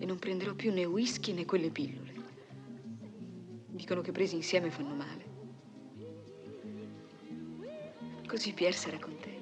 E non prenderò più né whisky né quelle pillole. Dicono che presi insieme fanno male. Così Pierre sarà contento.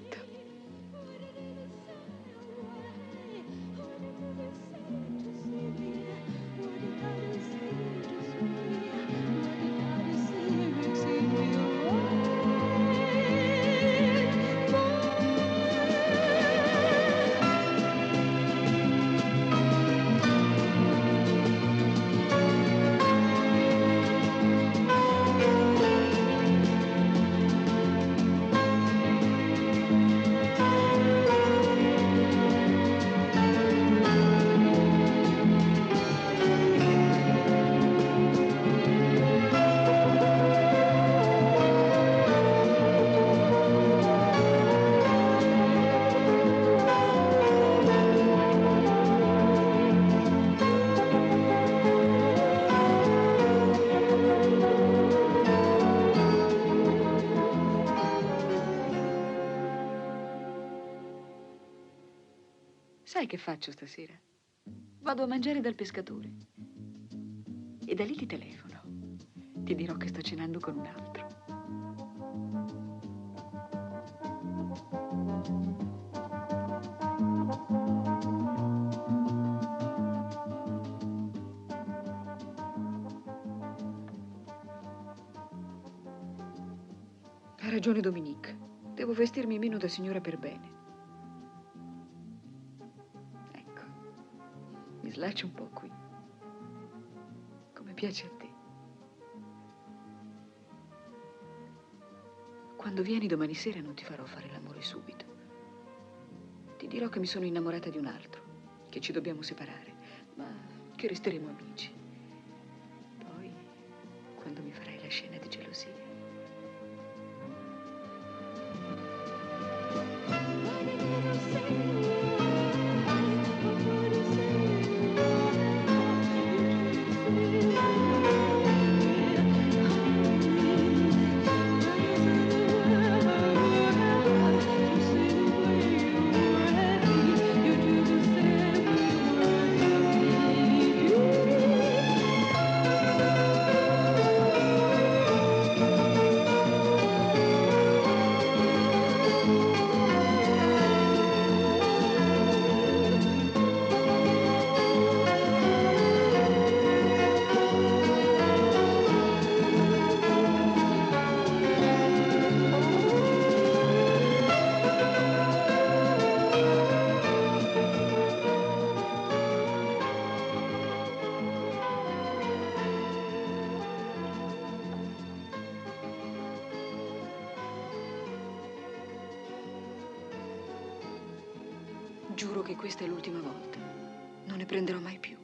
Sai che faccio stasera? Vado a mangiare dal pescatore. E da lì ti telefono. Ti dirò che sto cenando con un altro. Ha ragione Dominique. Devo vestirmi meno da signora per bene. Ecco, mi slaccio un po' qui. Come piace a te. Quando vieni domani sera non ti farò fare l'amore subito. Ti dirò che mi sono innamorata di un altro, che ci dobbiamo separare, ma che resteremo amici. Poi, quando mi farai la scena di gelosia. Giuro che questa è l'ultima volta. Non ne prenderò mai più.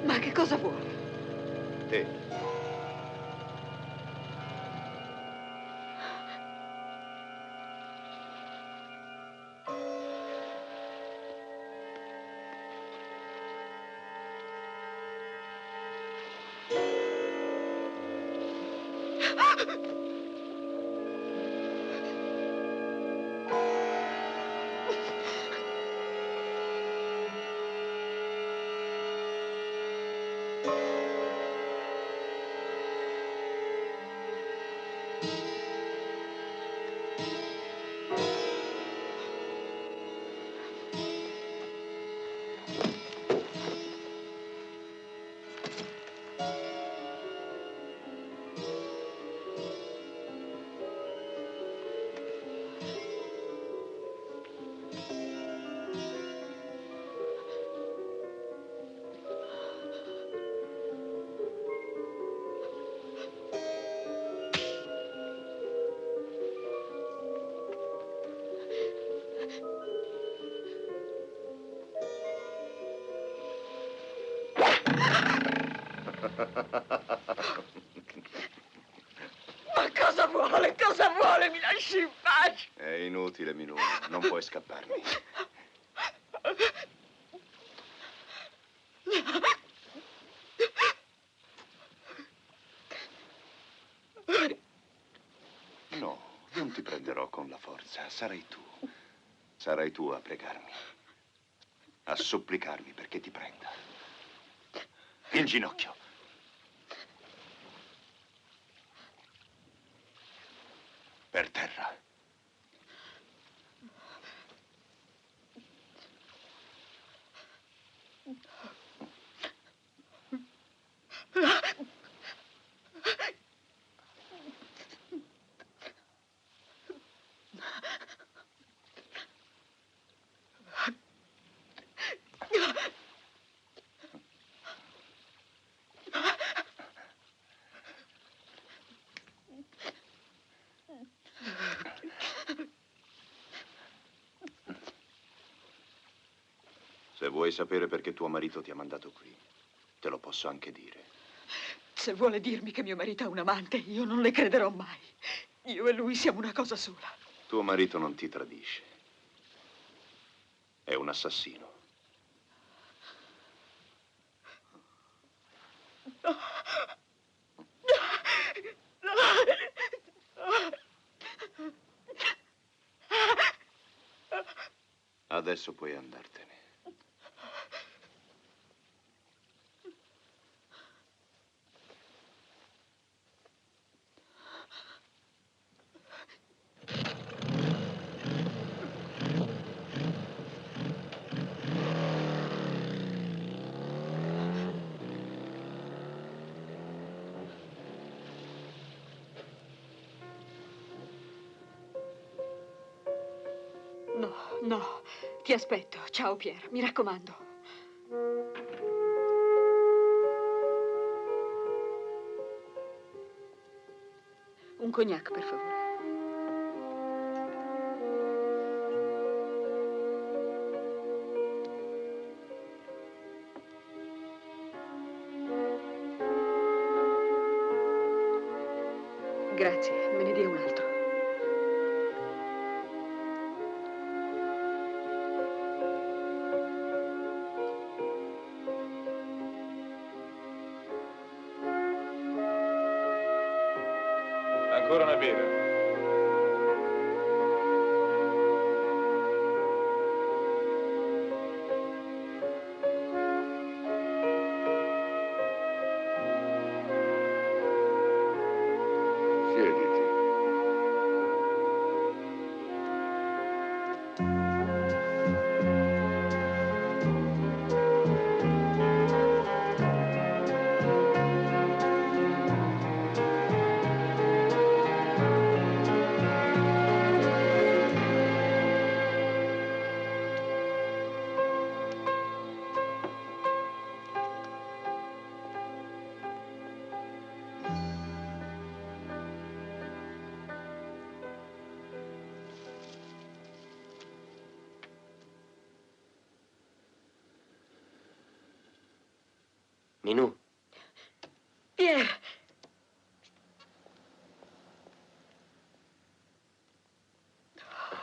Ma che cosa vuoi? Te. Ma cosa vuole? Cosa vuole? Mi lasci in pace. È inutile, Minù. Non puoi scapparmi. No, non ti prenderò con la forza. Sarai tu. Sarai tu a pregarmi. A supplicarmi perché ti prenda. In ginocchio. Per terra. Se vuoi sapere perché tuo marito ti ha mandato qui, te lo posso anche dire. Se vuole dirmi che mio marito ha un amante, io non le crederò mai. Io e lui siamo una cosa sola. Tuo marito non ti tradisce. È un assassino. Adesso puoi andartene. No, no, ti aspetto. Ciao, Pierre, mi raccomando. Un cognac, per favore. Grazie, me ne dia un altro. Ancora una birra. Siediti. Minù, Pierre!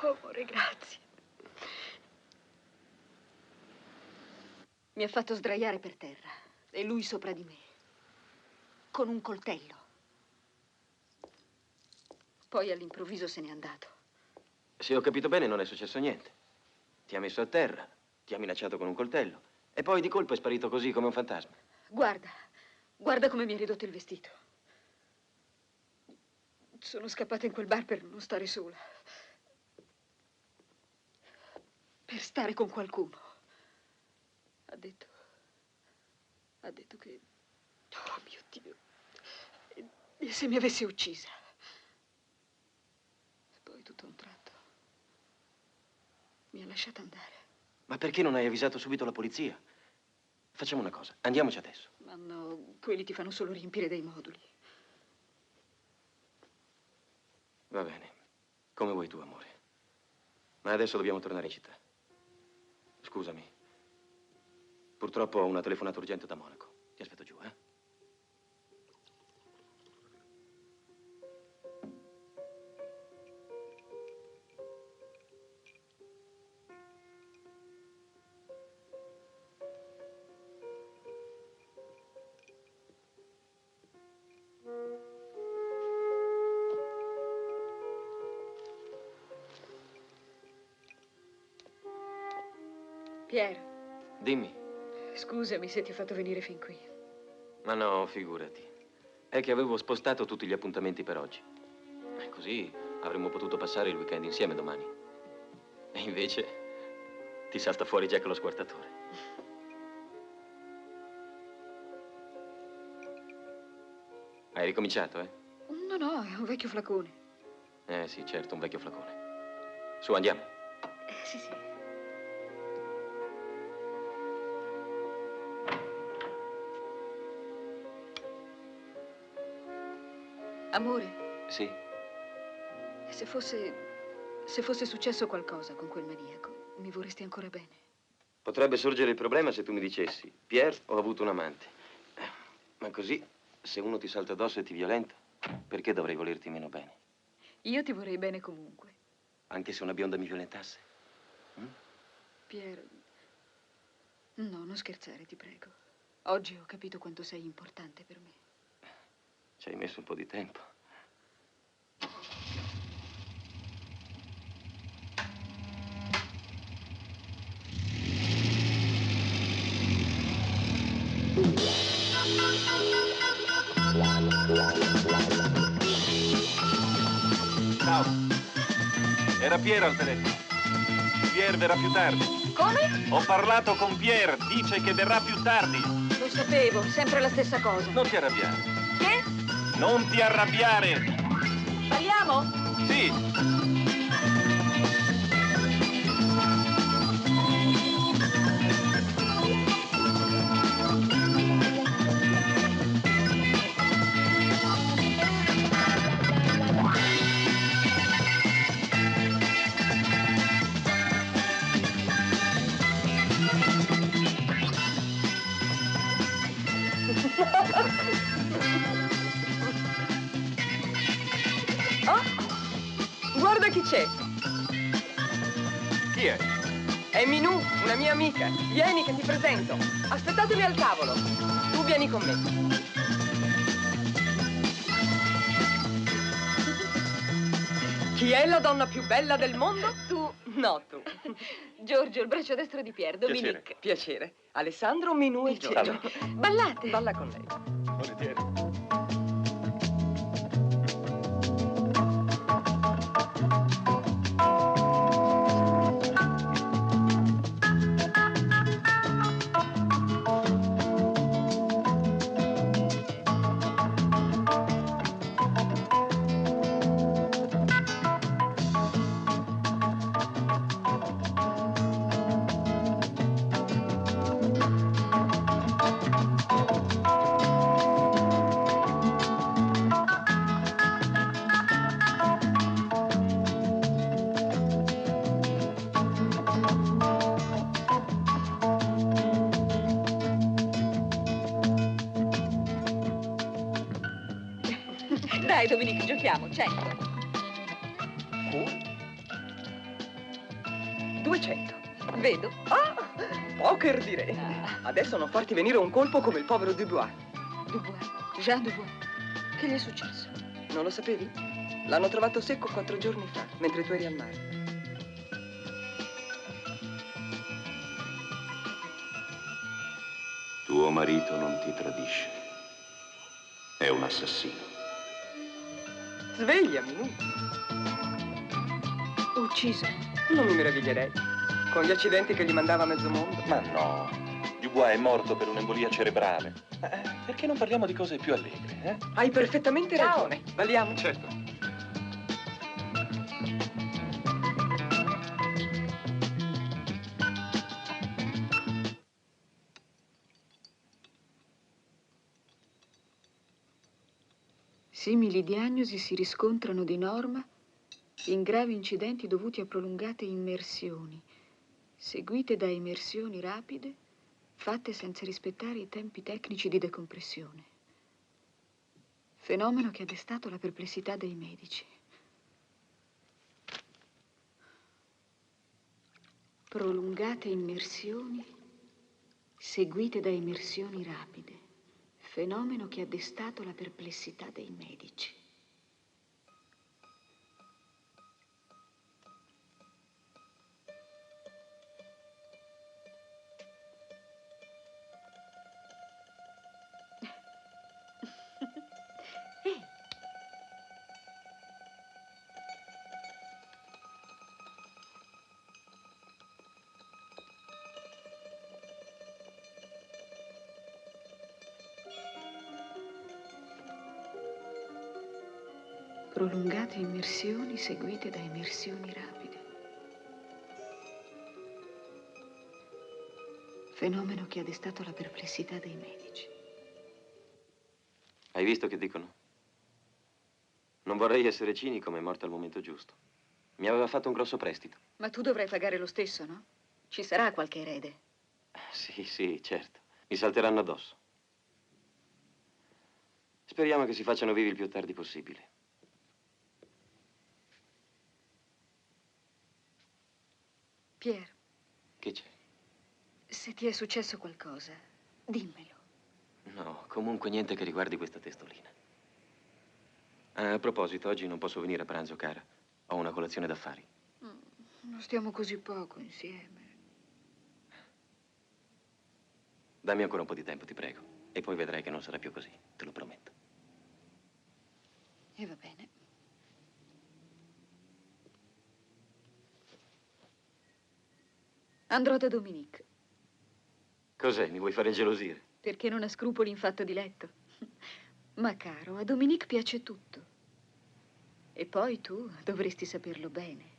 Oh, amore, grazie. Mi ha fatto sdraiare per terra e lui sopra di me, con un coltello. Poi all'improvviso se n'è andato. se ho capito bene non è successo niente. Ti ha messo a terra, ti ha minacciato con un coltello e poi di colpo è sparito così come un fantasma. Guarda, guarda come mi ha ridotto il vestito. Sono scappata in quel bar per non stare sola. Per stare con qualcuno. Ha detto che... Oh mio Dio. E se mi avesse uccisa? E poi tutto a un tratto mi ha lasciata andare. Ma perché non hai avvisato subito la polizia? Facciamo una cosa, andiamoci adesso. Ma no, quelli ti fanno solo riempire dei moduli. Va bene, come vuoi tu, amore. Ma adesso dobbiamo tornare in città. Scusami. Purtroppo ho una telefonata urgente da Monaco. Ti aspetto giù, eh? Pier, Dimmi. scusami se ti ho fatto venire fin qui. Ma no, figurati. È che avevo spostato tutti gli appuntamenti per oggi. E così avremmo potuto passare il weekend insieme domani. E invece ti salta fuori Jack lo squartatore. Hai ricominciato, eh? No, no, è un vecchio flacone. Sì, certo, un vecchio flacone. Su, andiamo. Sì, sì. Amore, Sì. se fosse successo qualcosa con quel maniaco, mi vorresti ancora bene? Potrebbe sorgere il problema se tu mi dicessi, Pier, ho avuto un amante. Ma così, se uno ti salta addosso e ti violenta, perché dovrei volerti meno bene? Io ti vorrei bene comunque. Anche se una bionda mi violentasse? Pier, no, non scherzare, ti prego. Oggi ho capito quanto sei importante per me. Ci hai messo un po' di tempo. Ciao. Era Pier al telefono. Pier verrà più tardi. Come? Ho parlato con Pier, dice che verrà più tardi. Lo sapevo, sempre la stessa cosa. Non ti arrabbiare. Che? Non ti arrabbiare! Parliamo? Sì. Oh, guarda chi c'è. Chi è? È Minù, una mia amica. Vieni che ti presento. Aspettatemi al tavolo. Tu vieni con me. Chi è la donna più bella del mondo? Tu. No, tu. Giorgio, il braccio destro di Pier, Dominique. Piacere. Alessandro, Minù e Piacere. Giorgio. Ballate. Balla con lei. Volentieri. Dai, Dominique, giochiamo. 100. 200. Vedo. Ah, poker direi. Adesso non farti venire un colpo come il povero Dubois. Dubois. Jean Dubois. Che gli è successo? Non lo sapevi? L'hanno trovato secco 4 giorni fa, mentre tu eri al mare. Tuo marito non ti tradisce. È un assassino. Sveglia, Minù. Ucciso. Non mi meraviglierei. Con gli accidenti che gli mandava mezzo mondo. Ma no. Dubois è morto per un'embolia cerebrale. Perché non parliamo di cose più allegre, eh? Hai perfettamente ragione. Balliamo? Certo. Simili diagnosi si riscontrano di norma in gravi incidenti dovuti a prolungate immersioni, seguite da immersioni rapide, fatte senza rispettare i tempi tecnici di decompressione. Fenomeno che ha destato la perplessità dei medici. Prolungate immersioni, seguite da immersioni rapide. Fenomeno che ha destato la perplessità dei medici. Prolungate immersioni seguite da emersioni rapide. Fenomeno che ha destato la perplessità dei medici. Hai visto che dicono? Non vorrei essere cinico, ma è morta al momento giusto. Mi aveva fatto un grosso prestito. Ma tu dovrai pagare lo stesso, no? Ci sarà qualche erede. Sì, sì, certo. Mi salteranno addosso. Speriamo che si facciano vivi il più tardi possibile. Pier, Che c'è? se ti è successo qualcosa, dimmelo. No, comunque niente che riguardi questa testolina. A proposito, oggi non posso venire a pranzo, cara. Ho una colazione d'affari. Non stiamo così poco insieme. Dammi ancora un po' di tempo, ti prego. E poi vedrai che non sarà più così, te lo prometto. E va bene. Andrò da Dominique, Cos'è? Mi vuoi fare ingelosire? perché non ha scrupoli in fatto di letto. Ma caro, a Dominique piace tutto. E poi tu dovresti saperlo bene.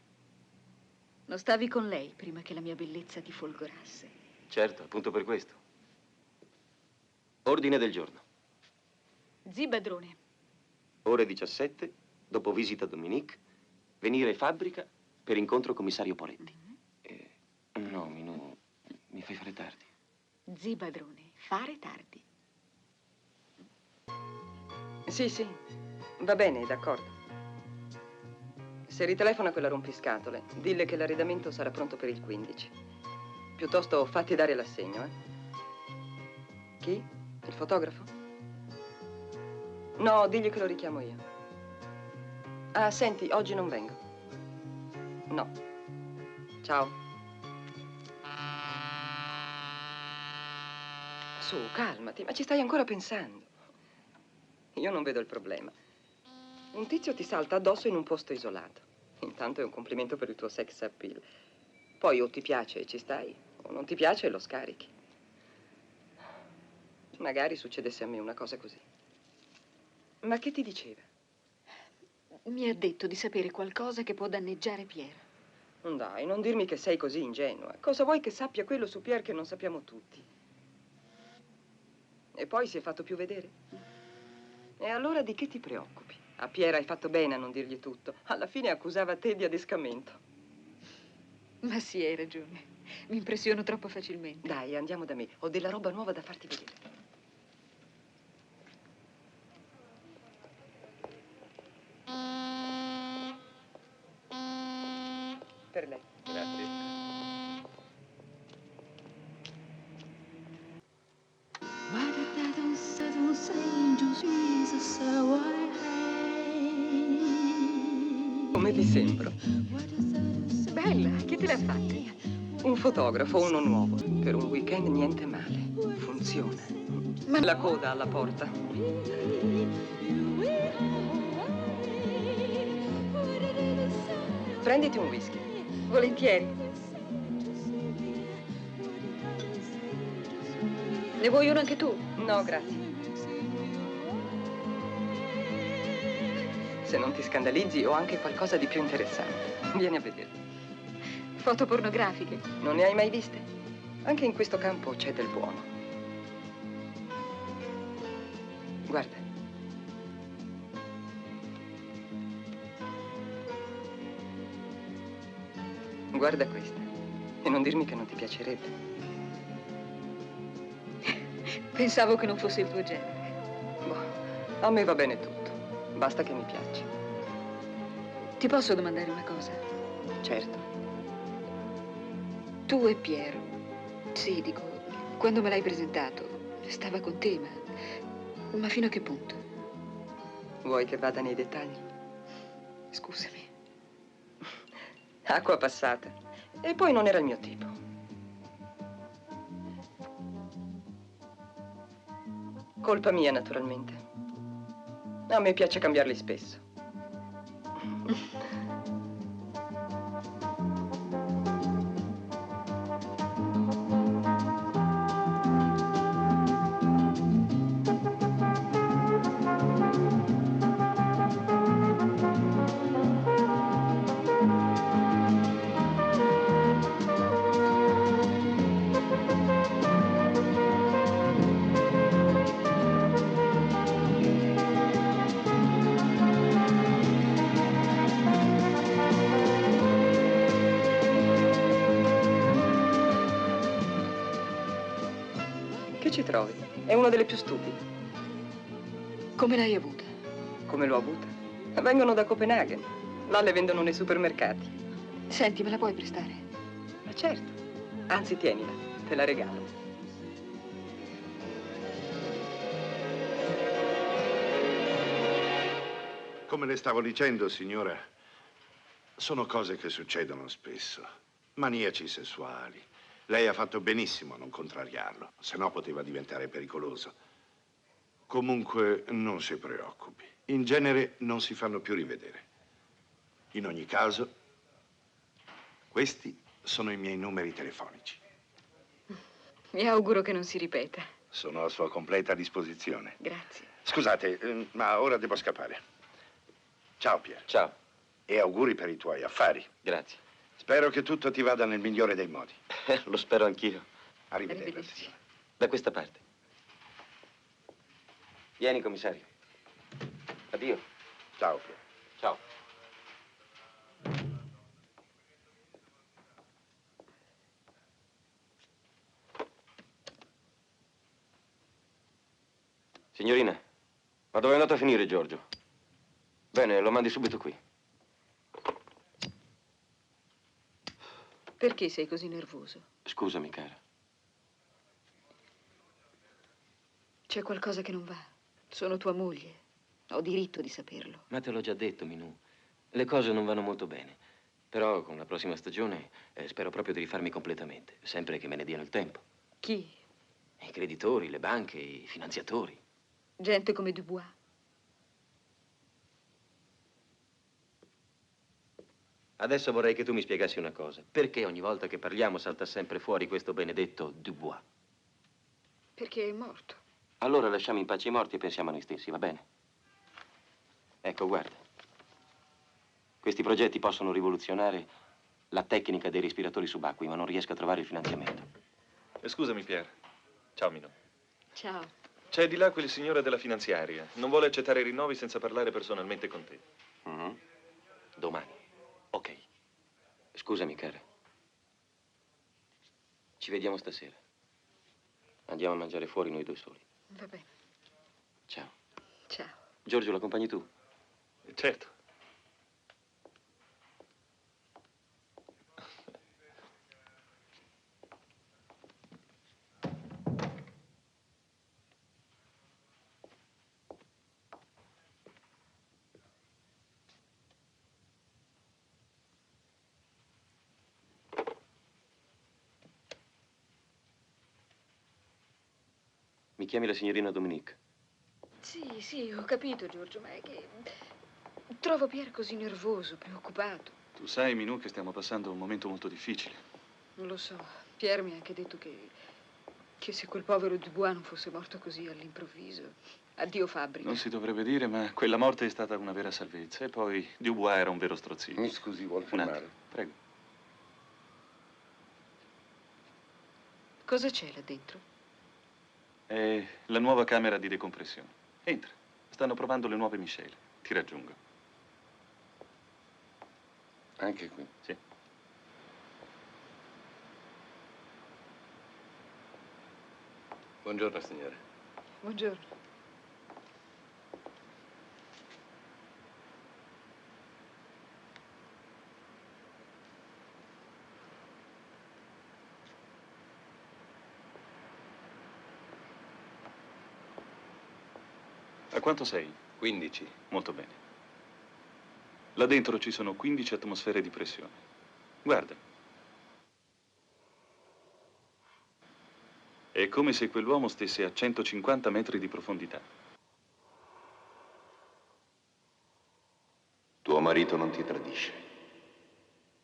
Non stavi con lei prima che la mia bellezza ti folgorasse. Certo, appunto per questo. Ordine del giorno. Zibadrone. Ore 17, dopo visita a Dominique, venire in fabbrica per incontro commissario Poletti. No, mi fai fare tardi. Zibadrone, fare tardi. Sì, sì, va bene, d'accordo. Se ritelefona quella rompiscatole, dille che l'arredamento sarà pronto per il 15. Piuttosto fatti dare l'assegno, eh? Chi? Il fotografo? No, digli che lo richiamo io. Ah, senti, oggi non vengo. No. Ciao. Su, calmati, ma ci stai ancora pensando. Io non vedo il problema. Un tizio ti salta addosso in un posto isolato. Intanto è un complimento per il tuo sex appeal. Poi o ti piace e ci stai, o non ti piace e lo scarichi. Magari succedesse a me una cosa così. Ma che ti diceva? Mi ha detto di sapere qualcosa che può danneggiare Pier. Dai, non dirmi che sei così ingenua. Cosa vuoi che sappia quello su Pier che non sappiamo tutti? E poi si è fatto più vedere? E allora di che ti preoccupi? A Pier hai fatto bene a non dirgli tutto. Alla fine accusava te di adescamento. Ma sì, hai ragione. Mi impressiono troppo facilmente. Dai, andiamo da me. Ho della roba nuova da farti vedere. Per lei. Grazie. Come ti sembro? Bella, chi te l'ha fatta? Un fotografo, uno nuovo. Per un weekend niente male. Funziona. Ma La coda alla porta. Prenditi un whisky. volentieri. Ne vuoi uno anche tu? No, grazie. Se non ti scandalizzi, ho anche qualcosa di più interessante. Vieni a vedere. Foto pornografiche. Non ne hai mai viste? Anche in questo campo c'è del buono. Guarda. Guarda questa. E non dirmi che non ti piacerebbe. Pensavo che non fosse il tuo genere. Boh, a me va bene tutto. Basta che mi piaccia. Ti posso domandare una cosa? Certo. Tu e Piero. Sì, dico, quando me l'hai presentato, stava con te, ma fino a che punto? Vuoi che vada nei dettagli? Scusami. Acqua passata. E poi non era il mio tipo. Colpa mia, naturalmente. A me piace cambiarli spesso. Che ci trovi? È una delle più stupide. Come l'hai avuta? Come l'ho avuta? Vengono da Copenaghen. Là le vendono nei supermercati. Senti, me la puoi prestare? Ma certo. Anzi, tienila, te la regalo. Come le stavo dicendo, signora, sono cose che succedono spesso. Maniaci sessuali. Lei ha fatto benissimo a non contrariarlo, se no poteva diventare pericoloso. Comunque non si preoccupi. In genere non si fanno più rivedere. In ogni caso, questi sono i miei numeri telefonici. Mi auguro che non si ripeta. Sono a sua completa disposizione. Grazie. Scusate, ma ora devo scappare. Ciao, Pier. Ciao, E auguri per i tuoi affari. grazie. Spero che tutto ti vada nel migliore dei modi. Lo spero anch'io. Arrivederci. Arrivederci. Da questa parte. Vieni, commissario. Addio. Ciao, Pier. Ciao. Signorina, ma dove è andato a finire Giorgio? Bene, lo mandi subito qui. Perché sei così nervoso? Scusami, cara. C'è qualcosa che non va. Sono tua moglie. Ho diritto di saperlo. Ma te l'ho già detto, Minù. Le cose non vanno molto bene. Però con la prossima stagione spero proprio di rifarmi completamente, sempre che me ne diano il tempo. Chi? I creditori, le banche, i finanziatori. Gente come Dubois. Adesso vorrei che tu mi spiegassi una cosa. Perché ogni volta che parliamo salta sempre fuori questo benedetto Dubois? Perché è morto. Allora lasciamo in pace i morti e pensiamo a noi stessi, va bene? Ecco, guarda. Questi progetti possono rivoluzionare la tecnica dei respiratori subacquei, ma non riesco a trovare il finanziamento. Scusami, Pier. Ciao, Mino. Ciao. C'è di là quel signore della finanziaria. Non vuole accettare i rinnovi senza parlare personalmente con te. Mhm. Domani. Ok. Scusami, cara. Ci vediamo stasera. Andiamo a mangiare fuori noi due soli. Va bene. Ciao. Ciao. Giorgio, lo accompagni tu? Certo. Mi chiami la signorina Dominique? Sì, sì, ho capito, Giorgio, ma è che trovo Pier così nervoso, preoccupato. Tu sai, Minù, che stiamo passando un momento molto difficile. Non lo so. Pier mi ha anche detto che se quel povero Dubois non fosse morto così all'improvviso. Addio fabbrica. Non si dovrebbe dire, ma quella morte è stata una vera salvezza. E poi Dubois era un vero strozzino. Mi scusi, vuol Un filmare? attimo, prego. Cosa c'è là dentro? È la nuova camera di decompressione. Entra. Stanno provando le nuove miscele. Ti raggiungo. Anche qui. Sì. Buongiorno, signore. Buongiorno. A quanto sei? 15. Molto bene. Là dentro ci sono 15 atmosfere di pressione. Guarda. È come se quell'uomo stesse a 150 metri di profondità. Tuo marito non ti tradisce.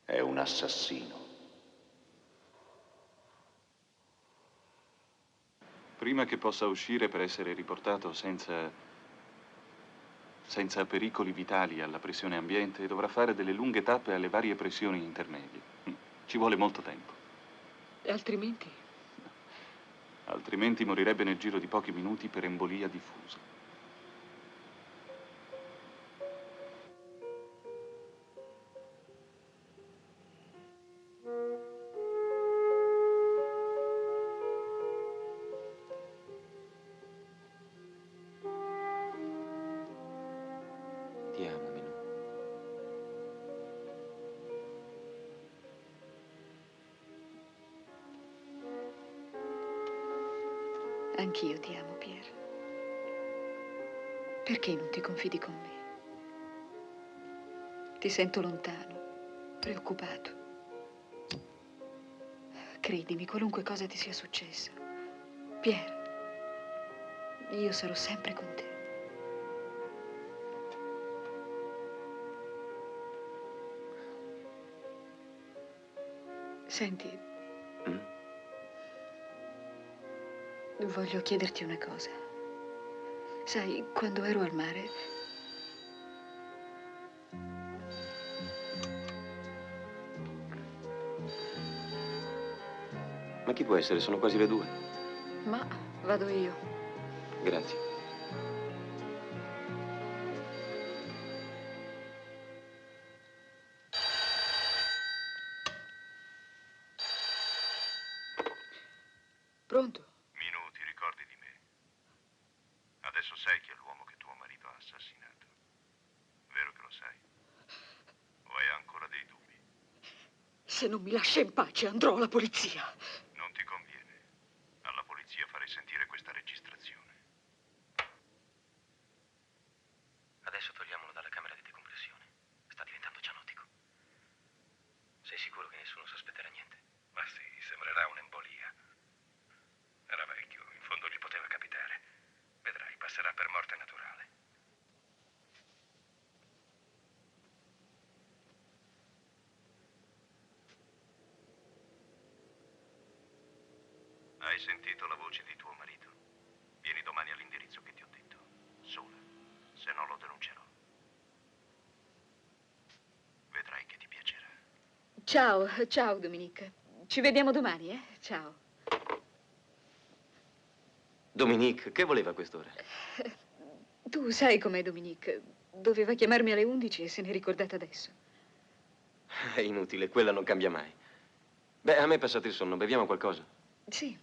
È un assassino. Prima che possa uscire per essere riportato senza pericoli vitali alla pressione ambiente, dovrà fare delle lunghe tappe alle varie pressioni intermedie. Ci vuole molto tempo. E altrimenti? Altrimenti morirebbe nel giro di pochi minuti per embolia diffusa. Anch'io ti amo, Pier. Perché non ti confidi con me? Ti sento lontano, preoccupato. Credimi, qualunque cosa ti sia successa, Pier, io sarò sempre con te. Senti, voglio chiederti una cosa. Sai, quando ero al mare, Ma chi può essere? Sono quasi le 2. ma vado io. Grazie. Pronto? Minu, ti ricordi di me? Adesso sai chi è l'uomo che tuo marito ha assassinato. Vero che lo sai? O hai ancora dei dubbi? Se non mi lascia in pace, andrò alla polizia. Non ti conviene. Alla polizia farei sentire questa registrazione. Adesso togliamolo dalla camera di decompressione. Sta diventando cianotico. Sei sicuro che nessuno sospetterà niente? Ma sì, sembrerà un'embolia. Era vecchio, in fondo gli poteva capitare. Vedrai, passerà per morte naturale. Hai sentito la voce di tuo marito? Vieni domani all'indirizzo che ti ho detto. Sola, se no lo denuncerò. Vedrai che ti piacerà. Ciao, Dominique. Ci vediamo domani, eh? Ciao. Dominique, che voleva a quest'ora? Tu sai com'è, Dominique. Doveva chiamarmi alle 11 e se n'è ricordata adesso. È inutile, quella non cambia mai. Beh, a me è passato il sonno, beviamo qualcosa? Sì.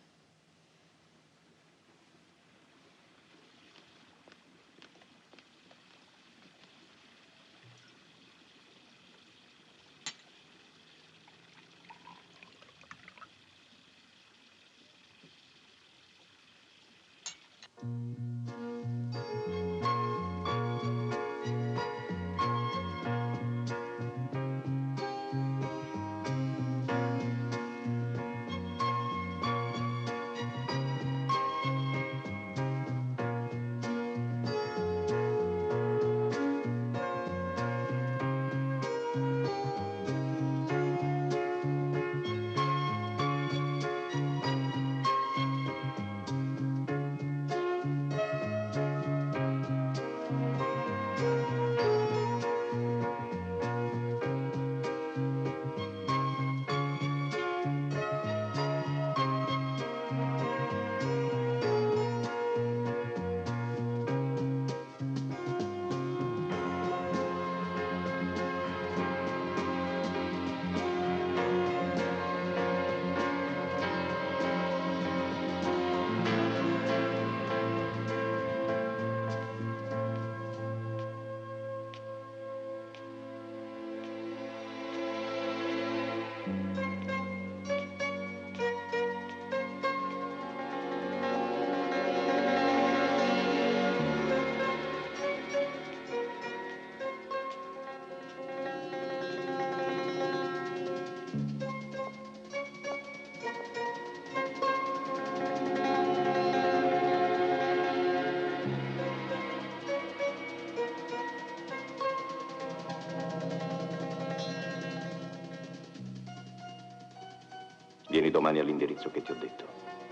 Vieni domani all'indirizzo che ti ho detto.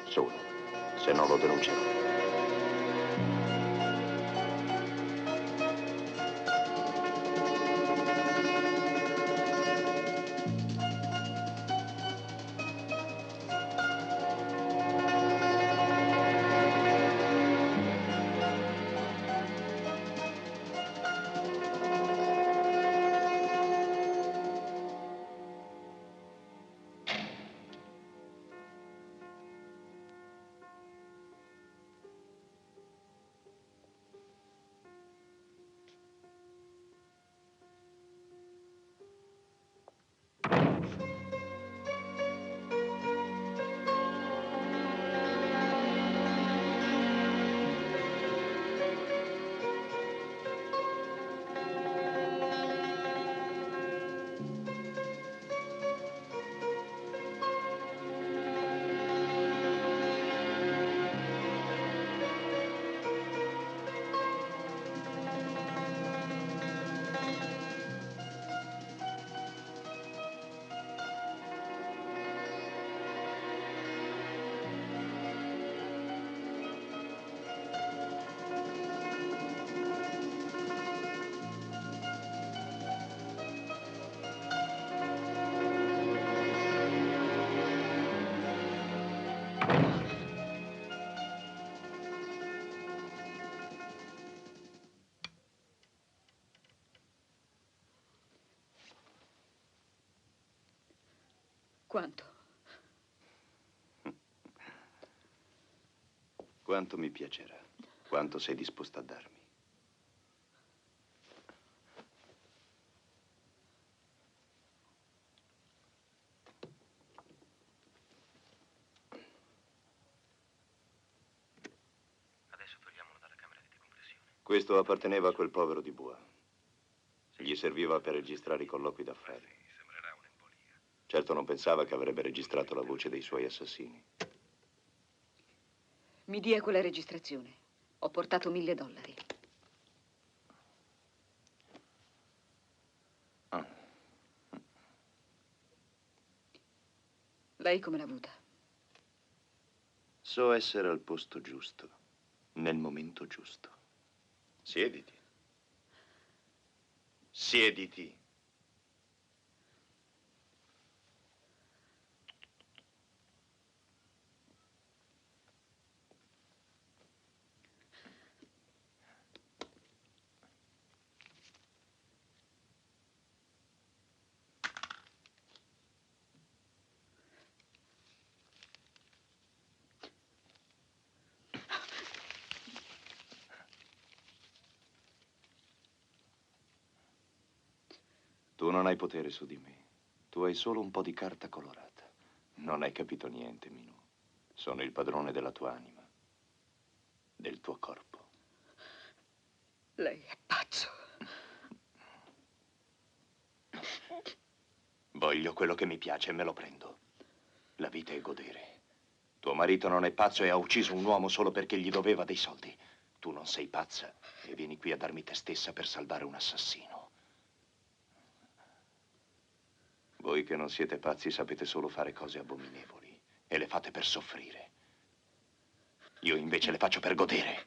Sola, se no lo denuncerò. Quanto? Quanto mi piacerà, quanto sei disposta a darmi. Adesso togliamolo dalla camera di decompressione. Questo apparteneva a quel povero di Bois. Gli serviva per registrare i colloqui d'affari. Sembrerà un'embolia. Certo non pensava che avrebbe registrato la voce dei suoi assassini. Mi dia quella registrazione. Ho portato $1000. Ah. Lei come l'ha avuta? So essere al posto giusto, nel momento giusto. Siediti. Siediti. Tu non hai potere su di me. Tu hai solo un po' di carta colorata. Non hai capito niente, Minù. Sono il padrone della tua anima, del tuo corpo. Lei è pazzo. Voglio quello che mi piace e me lo prendo. La vita è godere. Tuo marito non è pazzo e ha ucciso un uomo solo perché gli doveva dei soldi. Tu non sei pazza e vieni qui a darmi te stessa per salvare un assassino. Voi che non siete pazzi sapete solo fare cose abominevoli e le fate per soffrire. Io invece le faccio per godere.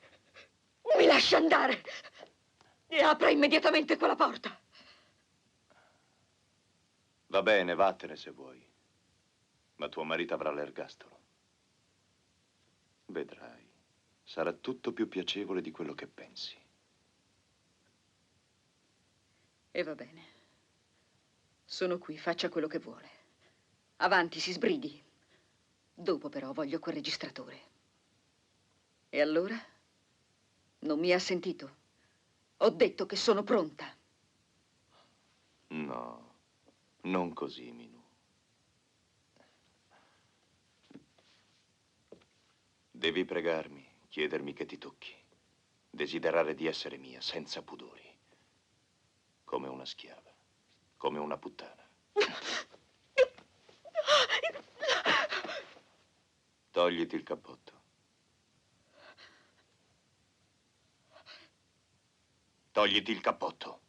Mi lascia andare! E apra immediatamente quella porta! Va bene, vattene se vuoi. Ma tuo marito avrà l'ergastolo. Vedrai, sarà tutto più piacevole di quello che pensi. E va bene. Sono qui, faccia quello che vuole. Avanti, si sbrighi. Dopo però voglio quel registratore. E allora? Non mi ha sentito? Ho detto che sono pronta. No, non così, Minù. Devi pregarmi, chiedermi che ti tocchi, desiderare di essere mia senza pudori, come una schiava, come una puttana. Togliti il cappotto. Togliti il cappotto.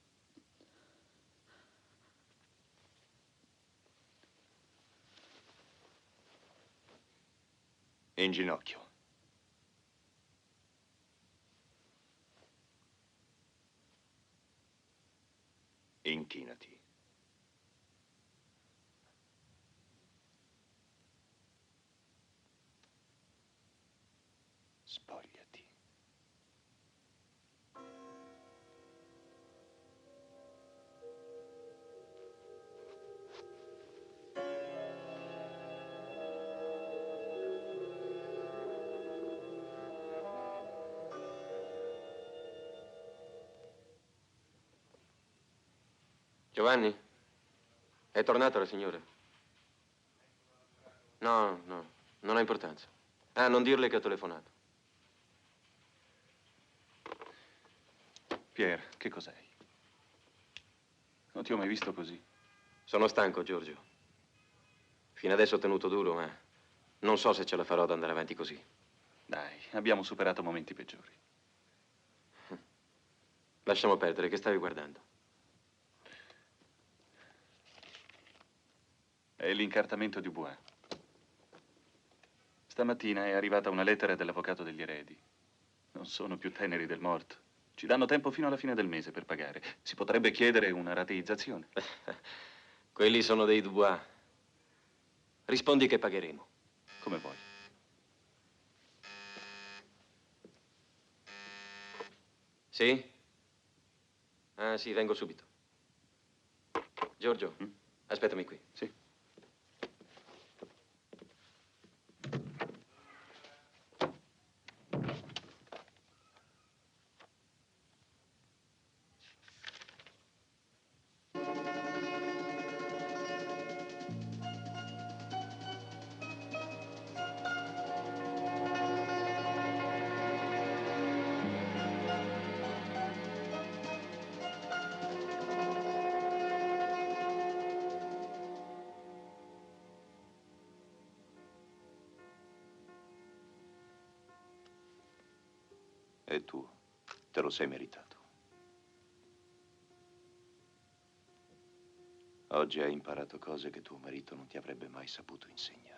In ginocchio. Inchinati. Spogliati. Giovanni? È tornata la signora? No, no, non ha importanza. Ah, non dirle che ho telefonato. Pier, che cos'hai? Non ti ho mai visto così. Sono stanco, Giorgio. Fino adesso ho tenuto duro, ma non so se ce la farò ad andare avanti così. Dai, abbiamo superato momenti peggiori. Lasciamo perdere, che stavi guardando? È l'incartamento di Bois. Stamattina è arrivata una lettera dell'avvocato degli eredi. Non sono più teneri del morto. Ci danno tempo fino alla fine del mese per pagare. Si potrebbe chiedere una rateizzazione. Quelli sono dei Dubois. Rispondi che pagheremo. Come vuoi. Sì? Ah, sì, vengo subito. Giorgio, aspettami qui. Sì. E tu te lo sei meritato. Oggi hai imparato cose che tuo marito non ti avrebbe mai saputo insegnare.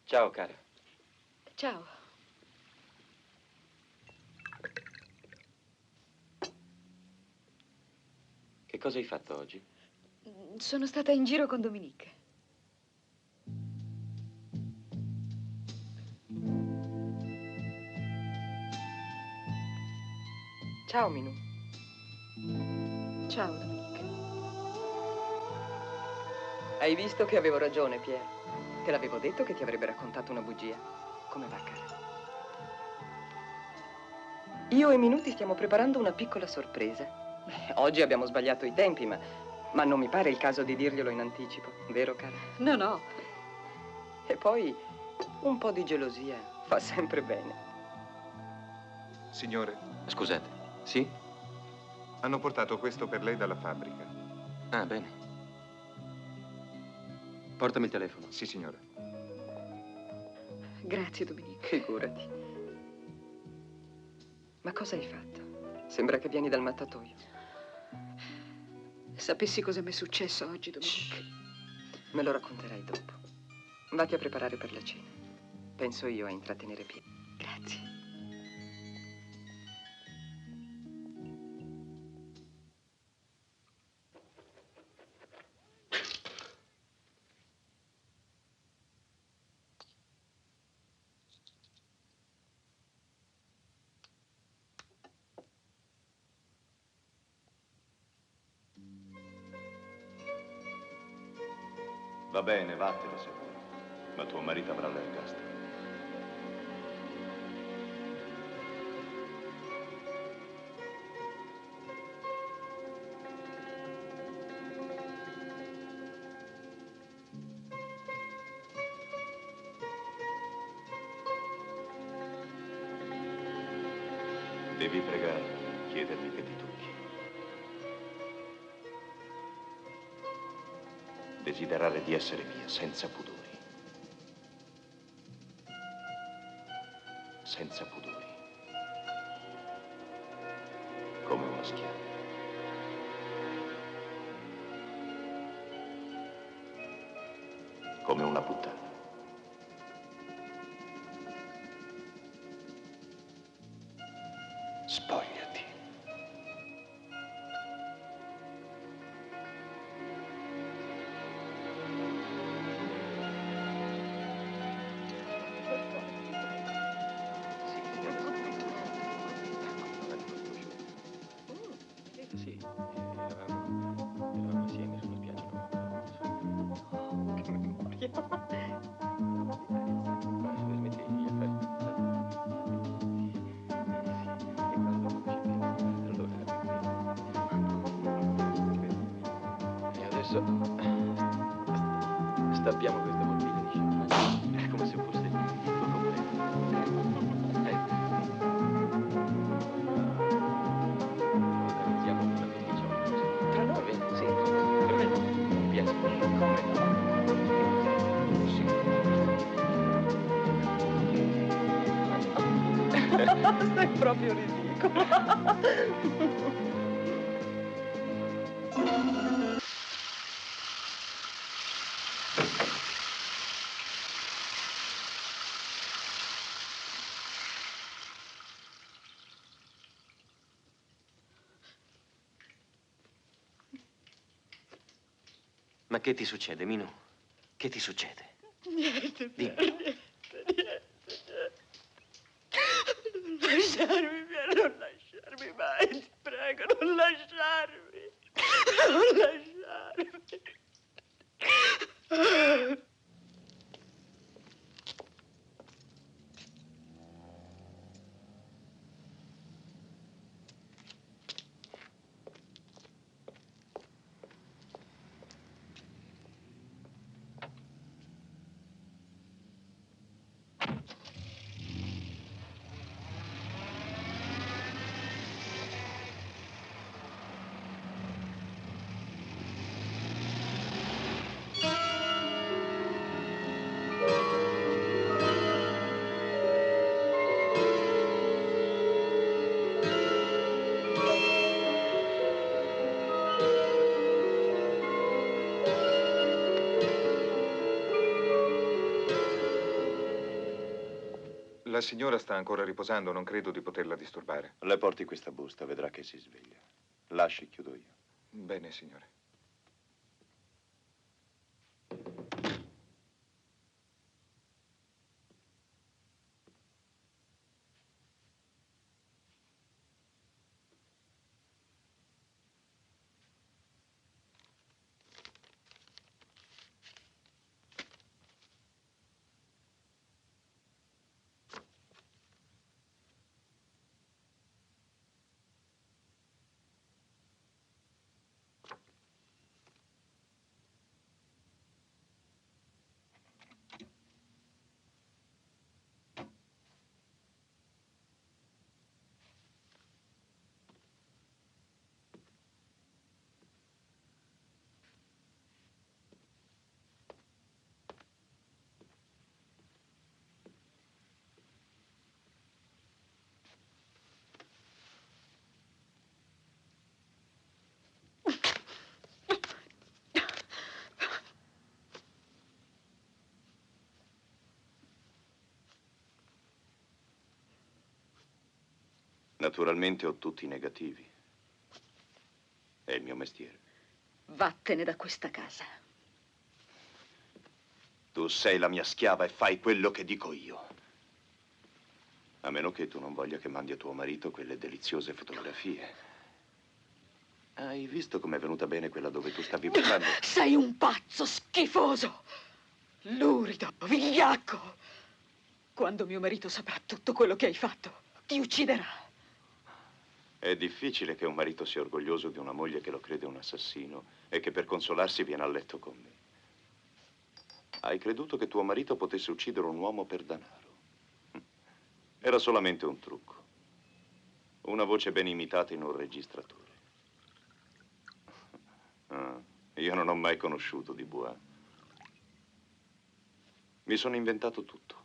Ciao, cara. Ciao. Che cosa hai fatto oggi? Sono stata in giro con Dominique. Ciao, Minù. Ciao, Dominique. Hai visto che avevo ragione, Pier? Te l'avevo detto che ti avrebbe raccontato una bugia. Come va, cara? Io e Minù ti stiamo preparando una piccola sorpresa. Oggi abbiamo sbagliato i tempi, ma non mi pare il caso di dirglielo in anticipo, vero, cara? No, no. E poi un po' di gelosia fa sempre bene. Signore, Scusate. Sì? hanno portato questo per lei dalla fabbrica. Ah, bene. Portami il telefono. Sì, signore. Grazie, Dominique. Figurati. Ma cosa hai fatto? Sembra che vieni dal mattatoio. Sapessi cosa mi è successo oggi, Dominique. Me lo racconterai dopo. Vatti a preparare per la cena. Penso io a intrattenere Pier. Grazie. Va bene, vattene se vuoi. Ma tuo marito avrà l'ergastolo. Devi pregarmi, chiedermi che ti tocchi. Desiderare di essere mia, senza pudori. Senza pudori. Come una schiava. Come una puttana. Spogliati. Sì, eravamo assieme su una spiaggia. Che memoria. Smetti gli affari. E adesso stappiamo questa bottiglia di champagne come se fosse il tuo compleanno. Organizziamo una festiccia. Tra Va noi? bene? Sì. Perfetto. Mi piace. Come no? Sì. Sei proprio ridicolo. Ma che ti succede, Minu? Che ti succede? Niente, Dimmi. niente. Non lasciarmi, Pier, non lasciarmi mai, ti prego, non lasciarmi. Non lasciarmi. La signora sta ancora riposando, non credo di poterla disturbare. Le porti questa busta, vedrà che si sveglia. Lasci, chiudo io. Bene, signore. Naturalmente ho tutti i negativi. È il mio mestiere. Vattene da questa casa. Tu sei la mia schiava e fai quello che dico io. A meno che tu non voglia che mandi a tuo marito quelle deliziose fotografie. Hai visto com'è venuta bene quella dove tu stavi parlando? Sei un pazzo schifoso, lurido, vigliacco. Quando mio marito saprà tutto quello che hai fatto, ti ucciderà. È difficile che un marito sia orgoglioso di una moglie che lo crede un assassino e che per consolarsi viene a letto con me. Hai creduto che tuo marito potesse uccidere un uomo per denaro? Era solamente un trucco. Una voce ben imitata in un registratore. Ah, io non ho mai conosciuto Dubois. Mi sono inventato tutto.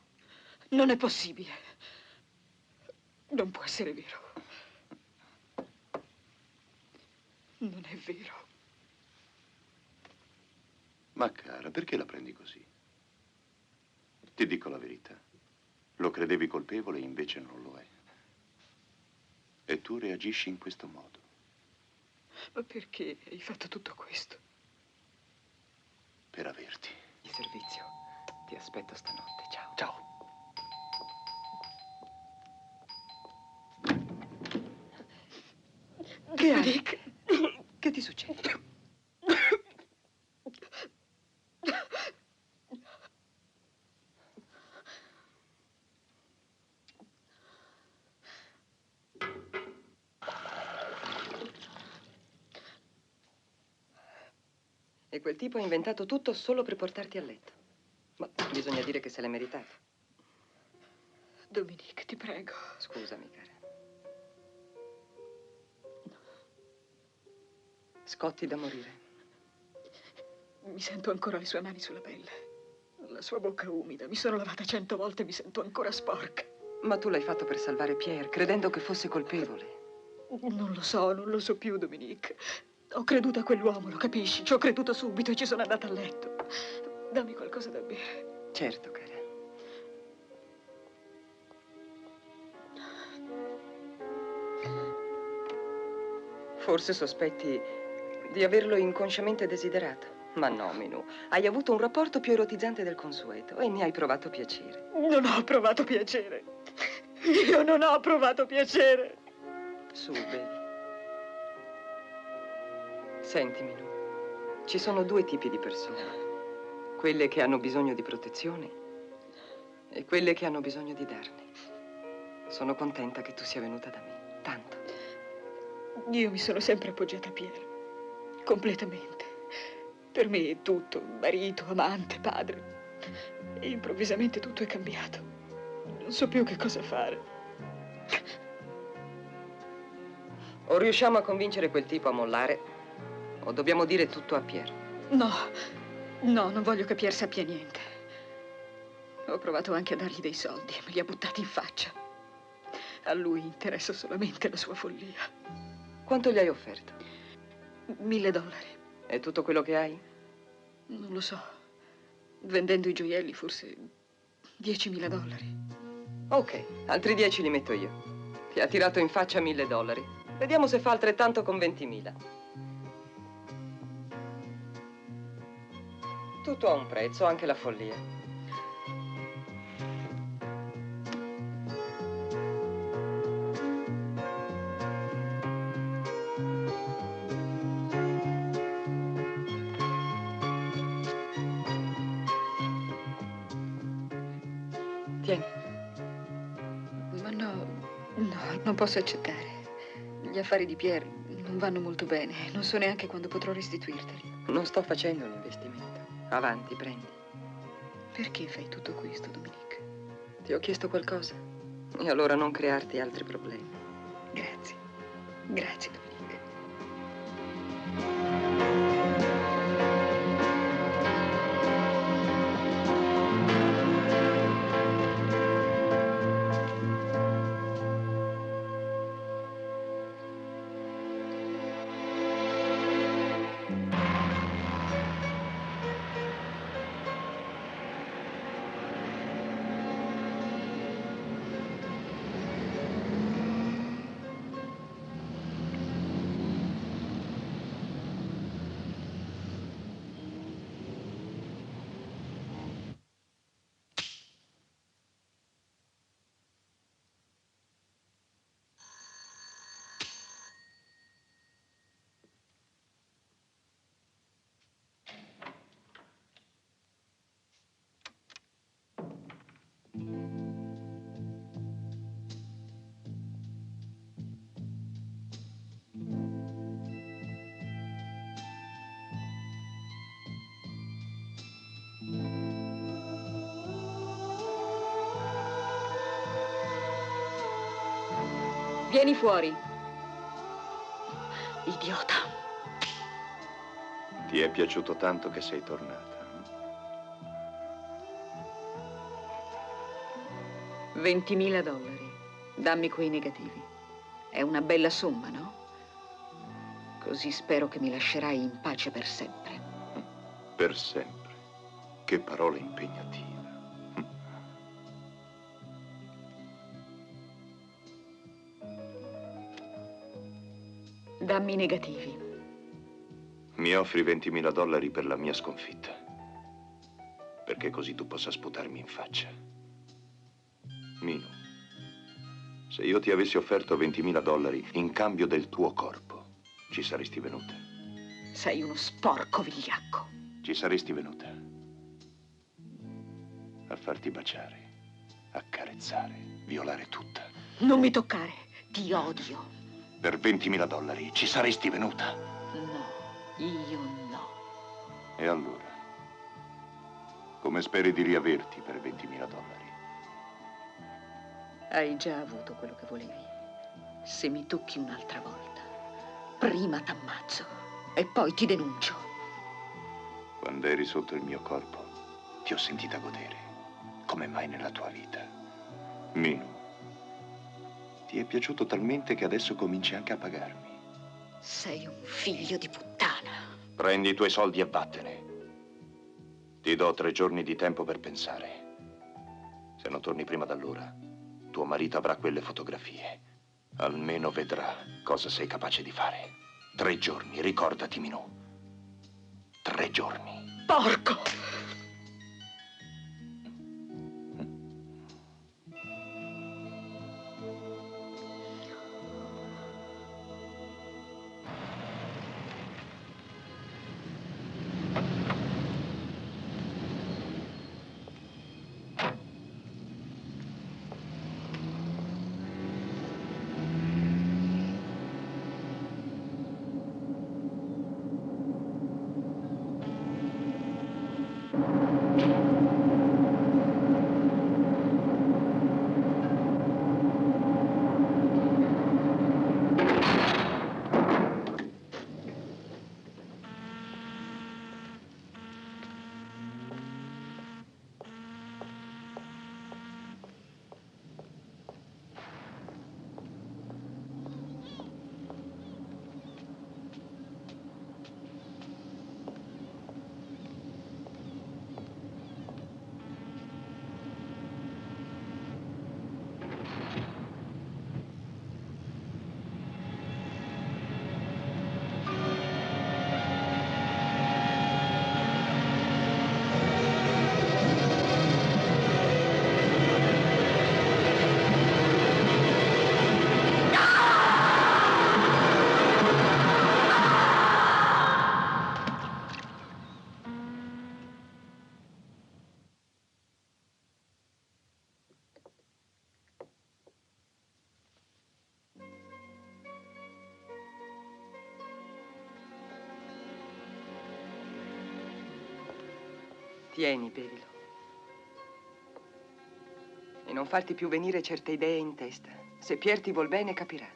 Non è possibile. Non può essere vero. Non è vero. Ma cara, perché la prendi così? Ti dico la verità. Lo credevi colpevole, invece non lo è. E tu reagisci in questo modo. Ma perché hai fatto tutto questo? Per averti. Il servizio. Ti aspetto stanotte. Ciao. Ciao. Dominique, Che ti succede? E quel tipo ha inventato tutto solo per portarti a letto. Ma bisogna dire che se l'è meritato. Dominique, ti prego. Scusami, cara. Scotti da morire. Mi sento ancora le sue mani sulla pelle. La sua bocca umida. Mi sono lavata 100 volte e mi sento ancora sporca. Ma tu l'hai fatto per salvare Pierre, credendo che fosse colpevole. Non lo so più, Dominique. Ho creduto a quell'uomo, lo capisci? Ci ho creduto subito e ci sono andata a letto. Dammi qualcosa da bere. Certo, cara. Forse sospetti di averlo inconsciamente desiderato. Ma no, Minù. Hai avuto un rapporto più erotizzante del consueto e ne hai provato piacere. Non ho provato piacere. Io non ho provato piacere. Su, bevi. Senti, Minù. Ci sono due tipi di persone. Quelle che hanno bisogno di protezione e quelle che hanno bisogno di darne. Sono contenta che tu sia venuta da me. Tanto. Io mi sono sempre appoggiata a Pierre. Completamente. Per me è tutto. Marito, amante, padre. E improvvisamente tutto è cambiato. Non so più che cosa fare. O riusciamo a convincere quel tipo a mollare, o dobbiamo dire tutto a Pierre. No, no, non voglio che Pierre sappia niente. Ho provato anche a dargli dei soldi, me li ha buttati in faccia. A lui interessa solamente la sua follia. Quanto gli hai offerto? $1000. È tutto quello che hai? Non lo so. Vendendo i gioielli, forse $10.000. Ok, altri 10 li metto io. Ti ha tirato in faccia $1000. Vediamo se fa altrettanto con 20.000. Tutto ha un prezzo, anche la follia. Tieni. Ma no, no, non posso accettare. Gli affari di Pierre non vanno molto bene. Non so neanche quando potrò restituirteli. Non sto facendo un investimento. Avanti, prendi. Perché fai tutto questo, Dominique? Ti ho chiesto qualcosa? E allora non crearti altri problemi. Grazie. Grazie, Dominique. Vieni fuori. Idiota. Ti è piaciuto tanto che sei tornata. $20.000. Dammi quei negativi. È una bella somma, no? Così spero che mi lascerai in pace per sempre. Per sempre. Che parola impegnativa. Dammi i negativi. Mi offri $20.000 per la mia sconfitta. Perché così tu possa sputarmi in faccia. Minu, se io ti avessi offerto $20.000 in cambio del tuo corpo, ci saresti venuta? Sei uno sporco vigliacco. Ci saresti venuta? A farti baciare, accarezzare, violare tutta. Non mi toccare. Ti odio. Per $20.000 ci saresti venuta? No, io no. E allora? Come speri di riaverti per $20.000? Hai già avuto quello che volevi. Se mi tocchi un'altra volta, prima t'ammazzo e poi ti denuncio. Quando eri sotto il mio corpo, ti ho sentita godere. Come mai nella tua vita? Minu, ti è piaciuto talmente che adesso cominci anche a pagarmi. Sei un figlio di puttana. Prendi i tuoi soldi e vattene. Ti do 3 giorni di tempo per pensare. Se non torni prima d'allora, tuo marito avrà quelle fotografie. Almeno vedrà cosa sei capace di fare. 3 giorni, ricordati, Minu. 3 giorni. Porco! Tieni, bevilo. E non farti più venire certe idee in testa. Se Pierre ti vuol bene, capirà.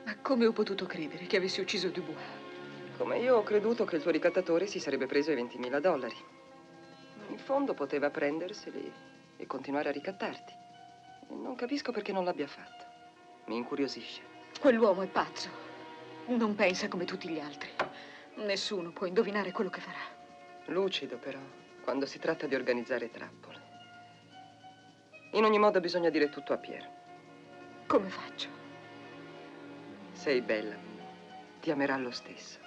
Ma come ho potuto credere che avessi ucciso Dubois? Come io ho creduto che il tuo ricattatore si sarebbe preso i $20.000. In fondo poteva prenderseli e continuare a ricattarti. E non capisco perché non l'abbia fatto. Mi incuriosisce. Quell'uomo è pazzo. Non pensa come tutti gli altri. Nessuno può indovinare quello che farà. Lucido, però, quando si tratta di organizzare trappole. In ogni modo bisogna dire tutto a Pierre. Come faccio? Sei bella, Mia. Ti amerà lo stesso.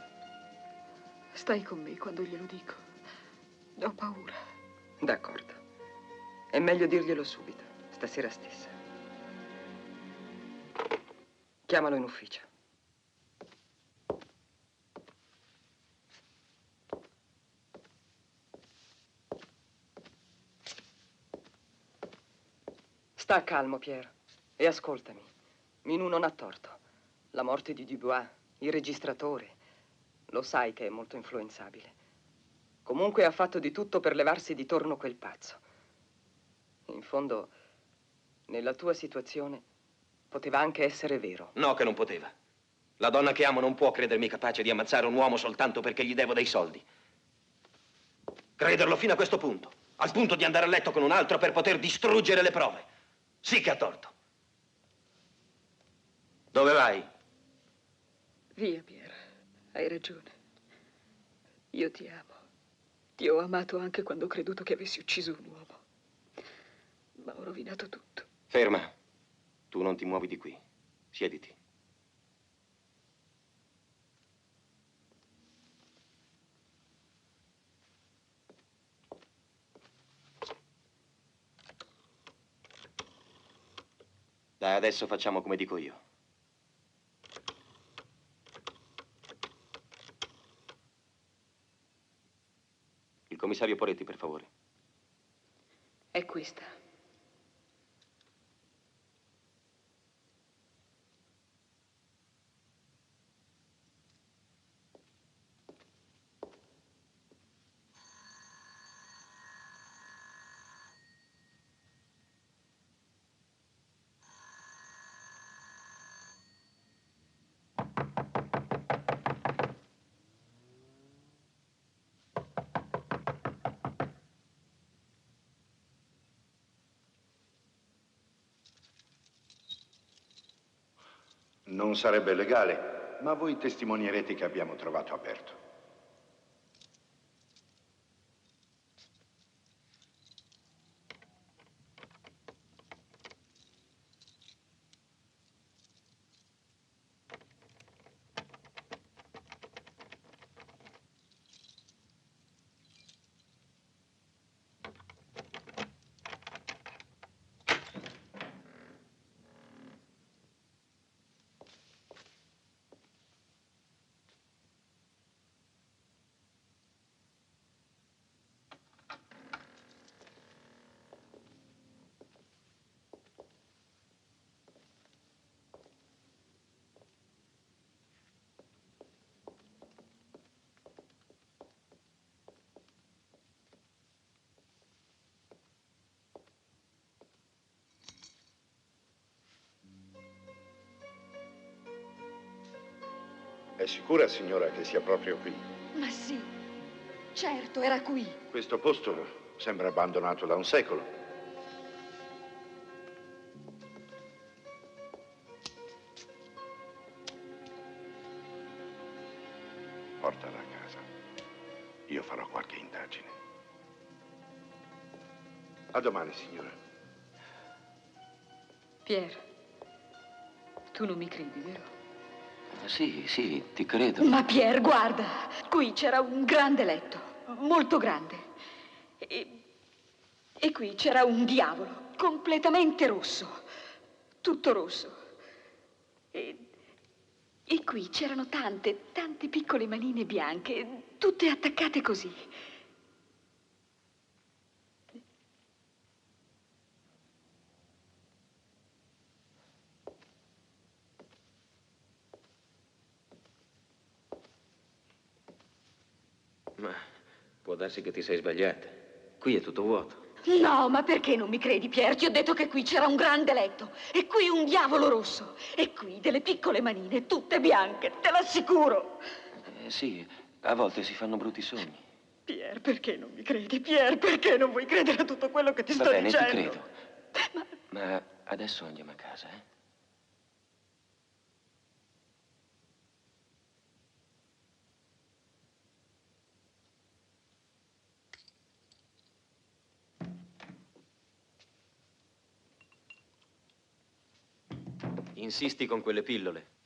Stai con me quando glielo dico. Ho paura. D'accordo. È meglio dirglielo subito, stasera stessa. Chiamalo in ufficio. Sta calmo, Pierre, e ascoltami. Minou non ha torto. La morte di Dubois, il registratore, lo sai che è molto influenzabile. Comunque ha fatto di tutto per levarsi di torno quel pazzo. In fondo, nella tua situazione, poteva anche essere vero. No, che non poteva. La donna che amo non può credermi capace di ammazzare un uomo soltanto perché gli devo dei soldi. Crederlo fino a questo punto, al punto di andare a letto con un altro per poter distruggere le prove. Sì che ha torto. Dove vai? Via, Pierre. Hai ragione. Io ti amo. Ti ho amato anche quando ho creduto che avessi ucciso un uomo. Ma ho rovinato tutto. Ferma. Tu non ti muovi di qui. Siediti. Dai, adesso facciamo come dico io. Il commissario Poretti, per favore. È questa. Non sarebbe legale, ma voi testimonierete che abbiamo trovato aperto. È sicura, signora, che sia proprio qui? Ma sì, certo, era qui. Questo posto sembra abbandonato da un secolo. Portala a casa. Io farò qualche indagine. A domani, signora. Pier, tu non mi credi, vero? Sì, sì, ti credo. Ma Pier, guarda, qui c'era un grande letto, molto grande. E qui c'era un diavolo, completamente rosso, tutto rosso. E qui c'erano tante piccole manine bianche, tutte attaccate così. Ma può darsi che ti sei sbagliata. Qui è tutto vuoto. No, ma perché non mi credi, Pier? Ti ho detto che qui c'era un grande letto, e qui un diavolo rosso, e qui delle piccole manine, tutte bianche, te l'assicuro. Sì, a volte si fanno brutti sogni. Pier, perché non mi credi? Pier, perché non vuoi credere a tutto quello che ti Va sto bene, dicendo? ti credo. Ma adesso andiamo a casa, eh? Insisti con quelle pillole.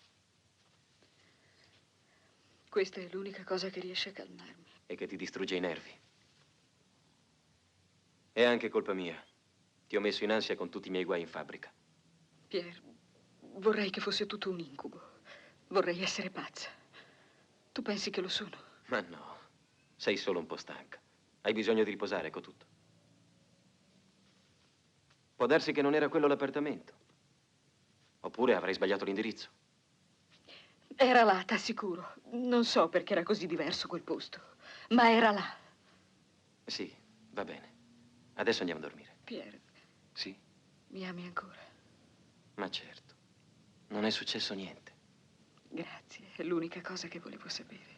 Questa è l'unica cosa che riesce a calmarmi. E che ti distrugge i nervi. È anche colpa mia. Ti ho messo in ansia con tutti i miei guai in fabbrica. Pier, vorrei che fosse tutto un incubo. Vorrei essere pazza. Tu pensi che lo sono? Ma no, sei solo un po' stanca. Hai bisogno di riposare, ecco tutto. Può darsi che non era quello l'appartamento. Oppure avrai sbagliato l'indirizzo. Era là, t'assicuro. Non so perché era così diverso quel posto, ma era là. Sì, va bene. Adesso andiamo a dormire. Pier, Sì, mi ami ancora? ma certo. Non è successo niente. Grazie, è l'unica cosa che volevo sapere.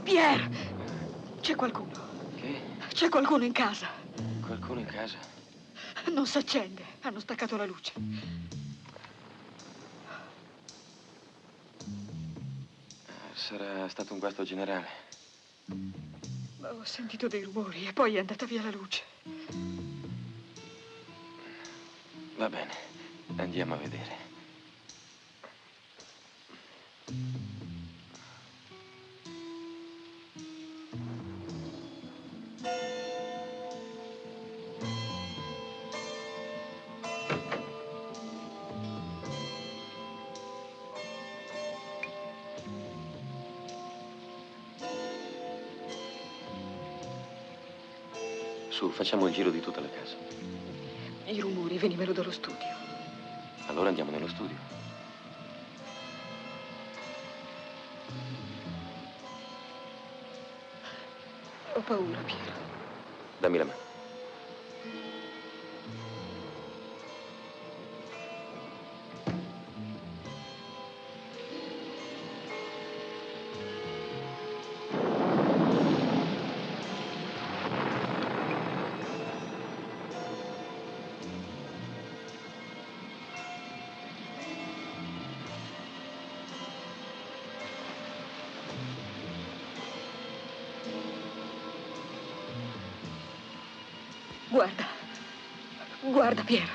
Pier, c'è qualcuno. Che? C'è qualcuno in casa. Qualcuno in casa? Non si accende, hanno staccato la luce. Sarà stato un guasto generale. Ho sentito dei rumori e poi è andata via la luce. Va bene, andiamo a vedere. Su, facciamo il giro di tutta la casa. I rumori venivano dallo studio. Allora andiamo nello studio. Ho paura, Piero. Dammi la mano. Guarda. Guarda, Pier.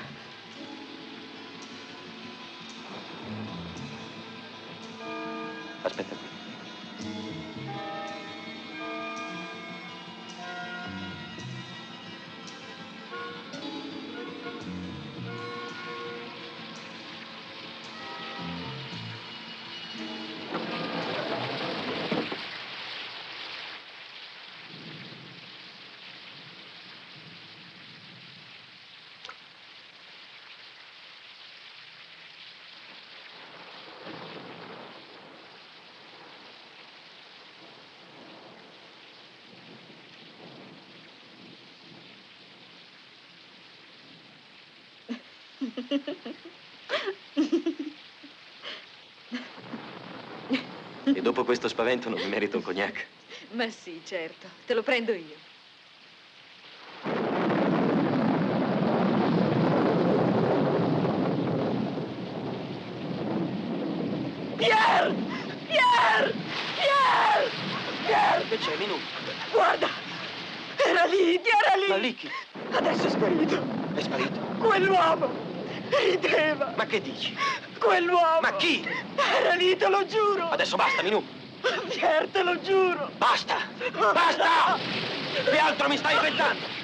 Aspetta qui. E dopo questo spavento non mi merito un cognac. Ma sì, certo. Te lo prendo io. Pier! Pier! Pier! Pier! Che c'è, Minù? Guarda! Era lì! Era lì! Ma lì chi? Adesso è sparito! È sparito? Quell'uomo! Rideva! Ma che dici? Quell'uomo! Ma chi? Era lì, te lo giuro! Adesso basta, Minù. Pier, te lo giuro! Basta! Basta! Che altro mi stai inventando?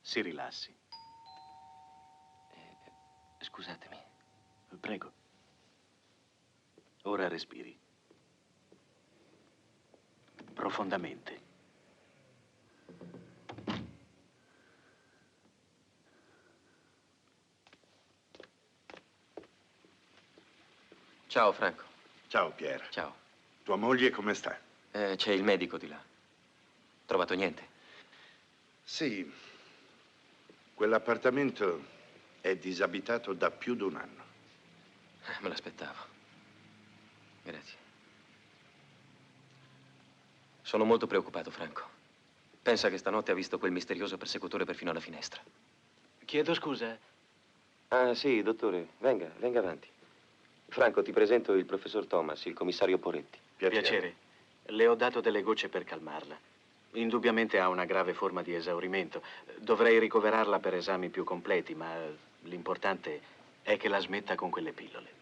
Si rilassi. Scusatemi. Prego. Ora respiri. Profondamente. Ciao, Franco. Ciao, Pier. Ciao. Tua moglie come sta? C'è il medico di là. Trovato niente? Sì. Quell'appartamento è disabitato da più di un anno. Me l'aspettavo. Grazie. Sono molto preoccupato, Franco. Pensa che stanotte ha visto quel misterioso persecutore perfino alla finestra. Chiedo scusa. Ah, sì, dottore. Venga, venga avanti. Franco, ti presento il professor Thomas, il commissario Poretti. Piacere. Le ho dato delle gocce per calmarla. Indubbiamente ha una grave forma di esaurimento. Dovrei ricoverarla per esami più completi, ma l'importante è che la smetta con quelle pillole.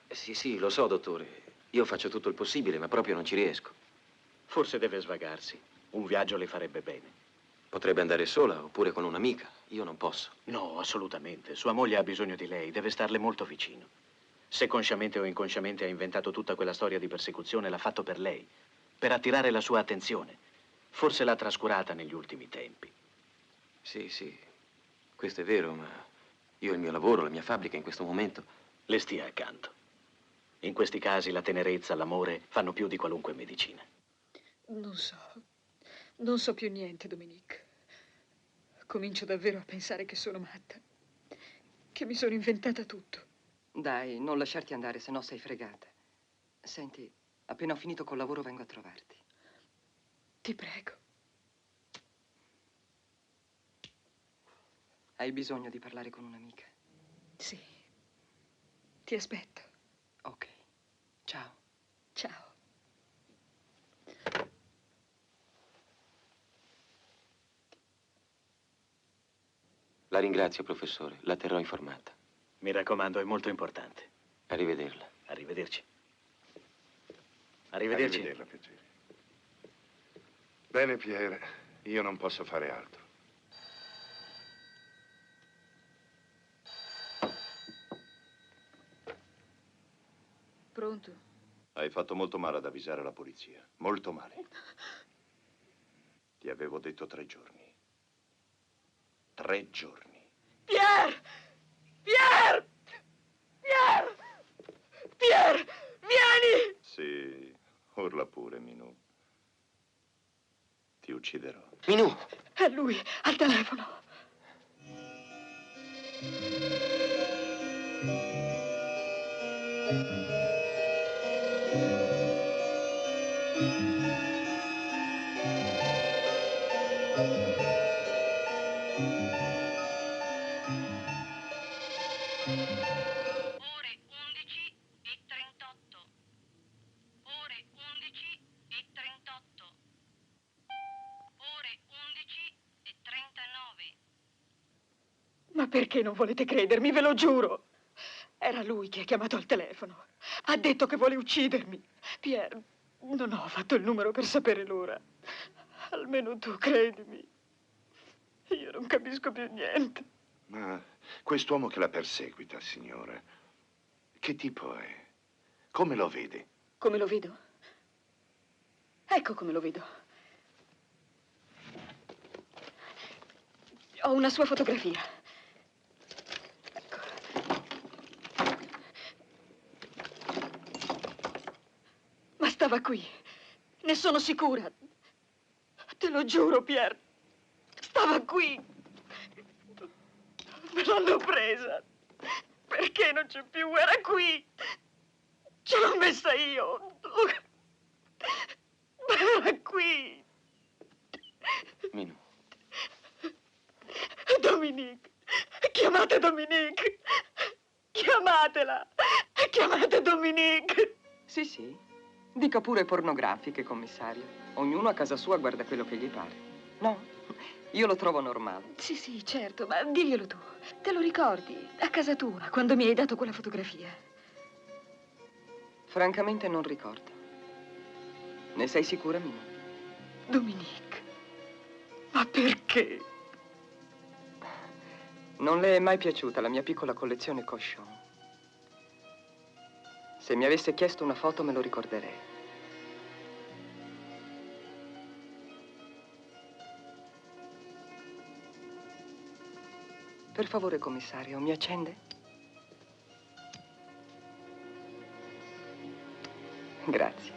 Sì, lo so, dottore. Io faccio tutto il possibile, ma proprio non ci riesco. Forse deve svagarsi. Un viaggio le farebbe bene. Potrebbe andare sola oppure con un'amica. Io non posso. No, assolutamente. Sua moglie ha bisogno di lei, deve starle molto vicino. Se consciamente o inconsciamente ha inventato tutta quella storia di persecuzione, l'ha fatto per lei, per attirare la sua attenzione. Forse l'ha trascurata negli ultimi tempi. Sì, questo è vero, ma io il mio lavoro, la mia fabbrica in questo momento... Le stia accanto. In questi casi la tenerezza, l'amore fanno più di qualunque medicina. Non so più niente, Dominique. Comincio davvero a pensare che sono matta, che mi sono inventata tutto. Dai, non lasciarti andare, se no sei fregata. Senti, appena ho finito col lavoro vengo a trovarti. Ti prego. Hai bisogno di parlare con un'amica? Sì. Ti aspetto. Ok. Ciao. Ciao. La ringrazio, professore. La terrò informata. Mi raccomando, è molto importante. Arrivederla. Arrivederci. Arrivederci. Arrivederla, piacere. Bene, Pier, io non posso fare altro. Pronto? Hai fatto molto male ad avvisare la polizia. Molto male. Ti avevo detto 3 giorni. 3 giorni. Pier! Pier! Pier! Pier! Vieni! Sì, urla pure, Minù. Ti ucciderò. Minù! È lui, al telefono. Ore 11:38. Ore 11:38. Ore 11:39. Ma perché non volete credermi? Ve lo giuro. Era lui che ha chiamato al telefono. Ha detto che vuole uccidermi. Pierre, non ho fatto il numero per sapere l'ora. Almeno tu credimi. Io non capisco più niente. Ma quest'uomo che la perseguita, signora, che tipo è? Come lo vede? Come lo vedo? Ecco come lo vedo. Ho una sua fotografia. Ecco. Ma stava qui. Ne sono sicura. Te lo giuro, Pierre. Stava qui. Me l'hanno presa. Perché non c'è più? Era qui. Ce l'ho messa io. Ma era qui. Minu. Dominique. Chiamate Dominique. Chiamatela. Chiamate Dominique. Sì, sì. Dica pure pornografiche, commissario. Ognuno a casa sua guarda quello che gli pare. No? Io lo trovo normale. Sì, sì, certo, ma diglielo tu. Te lo ricordi? A casa tua, quando mi hai dato quella fotografia. Francamente non ricordo. Ne sei sicura, Minu? Dominique. Ma perché? Non le è mai piaciuta la mia piccola collezione Cochon. Se mi avesse chiesto una foto me lo ricorderei. Per favore, commissario, mi accende? Grazie.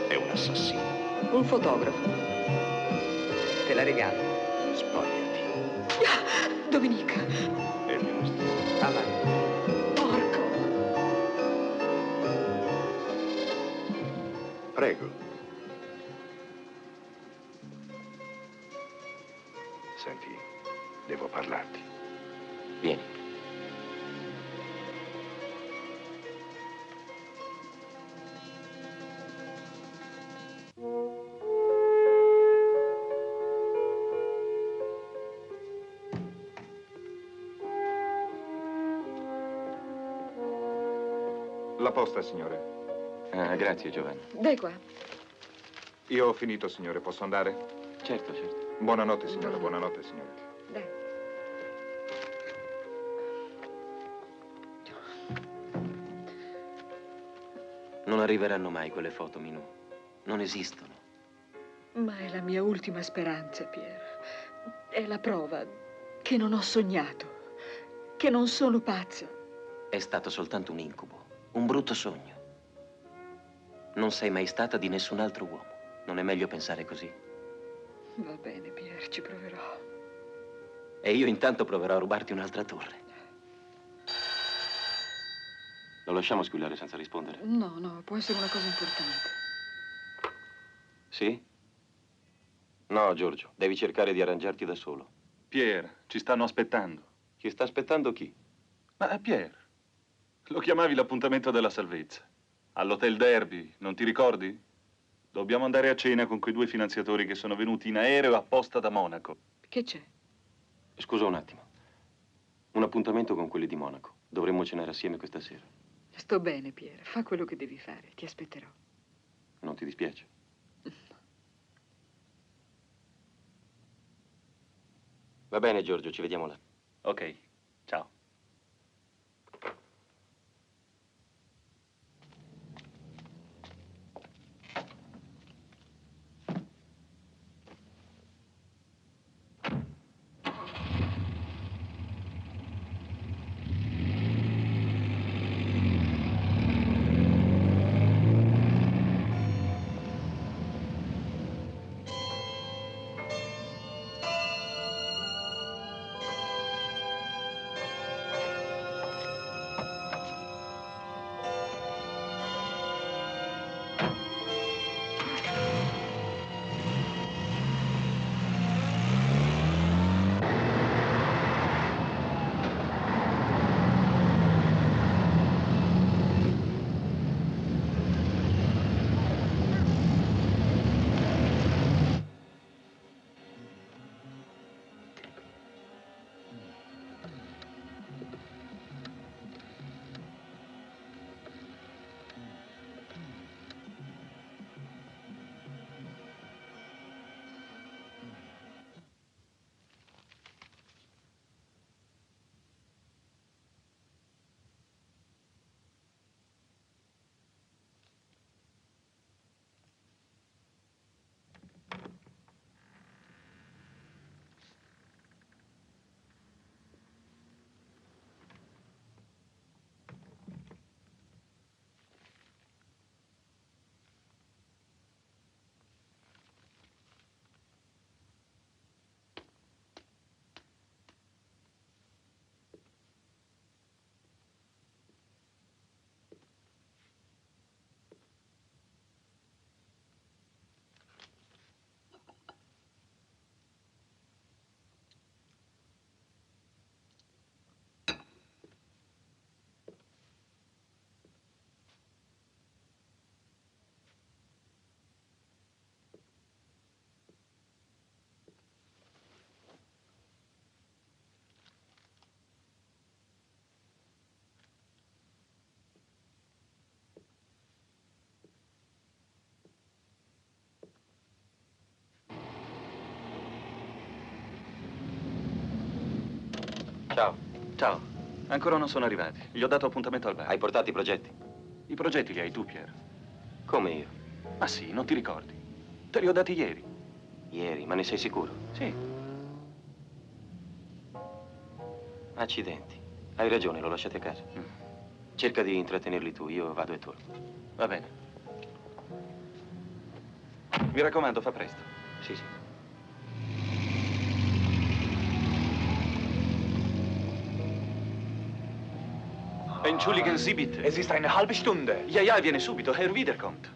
È un assassino. Un fotografo. Te la regalo. Spogliati. Dominique. È il mio mestiere. Avanti. Porco. Prego. Senti, devo parlarti. Vieni. La posta, signore. Ah, grazie, Giovanni. Dai qua. Io ho finito, signore. Posso andare? Certo, certo. Buonanotte, signora. Buonanotte, signore. Dai. Non arriveranno mai quelle foto, Minu. Non esistono. Ma è la mia ultima speranza, Pierre. È la prova che non ho sognato, che non sono pazza. È stato soltanto un incubo, un brutto sogno. Non sei mai stata di nessun altro uomo. Non è meglio pensare così? Va bene, Pierre, ci proverò. E io intanto proverò a rubarti un'altra torre. Lo lasciamo squillare senza rispondere? No, no, può essere una cosa importante. Sì? No, Giorgio, devi cercare di arrangiarti da solo. Pierre, ci stanno aspettando. Chi sta aspettando chi? Ma è Pierre. Lo chiamavi l'appuntamento della salvezza. All'Hotel Derby, non ti ricordi? Dobbiamo andare a cena con quei due finanziatori che sono venuti in aereo apposta da Monaco. Che c'è? Scusa un attimo. Un appuntamento con quelli di Monaco. Dovremmo cenare assieme questa sera. Sto bene, Pierre. Fa quello che devi fare. Ti aspetterò. Non ti dispiace? Va bene, Giorgio, ci vediamo là. Ok, ciao. Ciao. Ciao. Ancora non sono arrivati. Gli ho dato appuntamento al bar. Hai portato i progetti? I progetti li hai tu, Pier. Come io? Ma sì, non ti ricordi? Te li ho dati ieri. Ieri, ma ne sei sicuro? Sì. Accidenti. Hai ragione, l'ho lasciati a casa. Cerca di intrattenerli tu, io vado e torno. Va bene. Mi raccomando, fa presto. Sì, sì. Entschuldigen Sie bitte. Es ist eine halbe Stunde. Ja, ja, viene subito. Herr wiederkommt.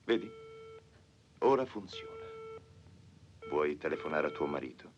Vedi? Ora funziona. Vuoi telefonare a tuo marito?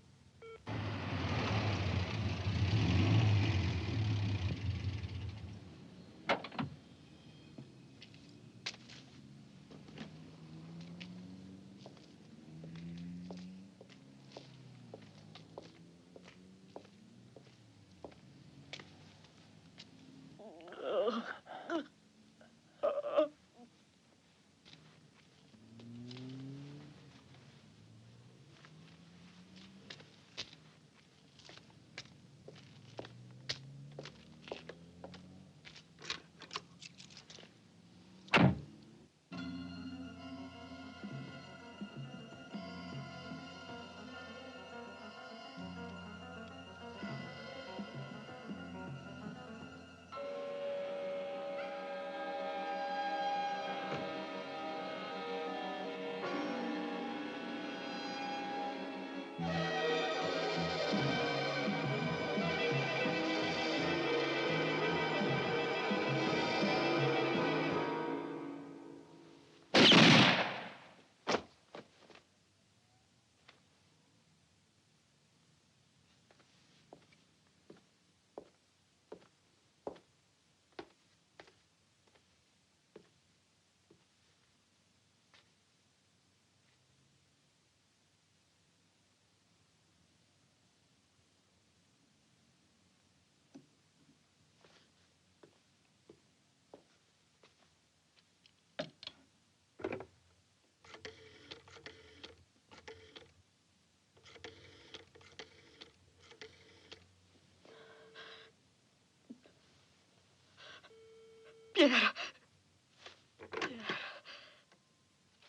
Piera.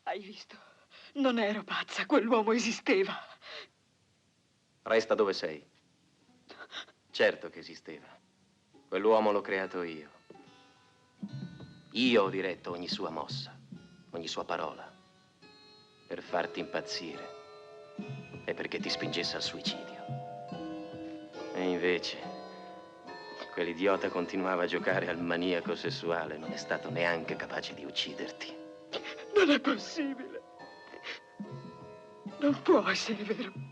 Hai visto? Non ero pazza, quell'uomo esisteva. Resta dove sei. Certo che esisteva. Quell'uomo l'ho creato io. Io ho diretto ogni sua mossa, ogni sua parola, per farti impazzire e perché ti spingesse al suicidio. E invece, quell'idiota continuava a giocare al maniaco sessuale, non è stato neanche capace di ucciderti. Non è possibile. Non può essere vero.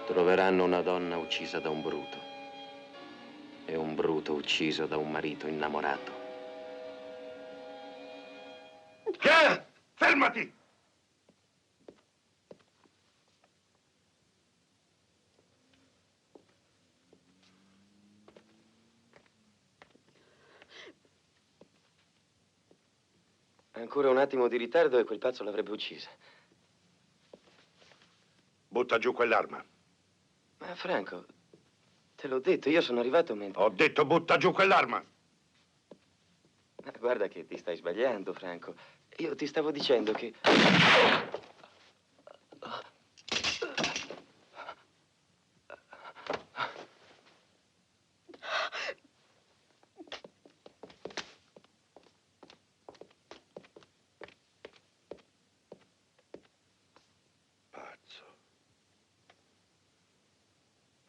Troveranno una donna uccisa da un bruto e un bruto ucciso da un marito innamorato. Che? Fermati! Ancora un attimo di ritardo e quel pazzo l'avrebbe uccisa. Butta giù quell'arma. Ma Franco, te l'ho detto, io sono arrivato mentre... Ho detto butta giù quell'arma. Ma guarda che ti stai sbagliando, Franco. Io ti stavo dicendo che... Pazzo.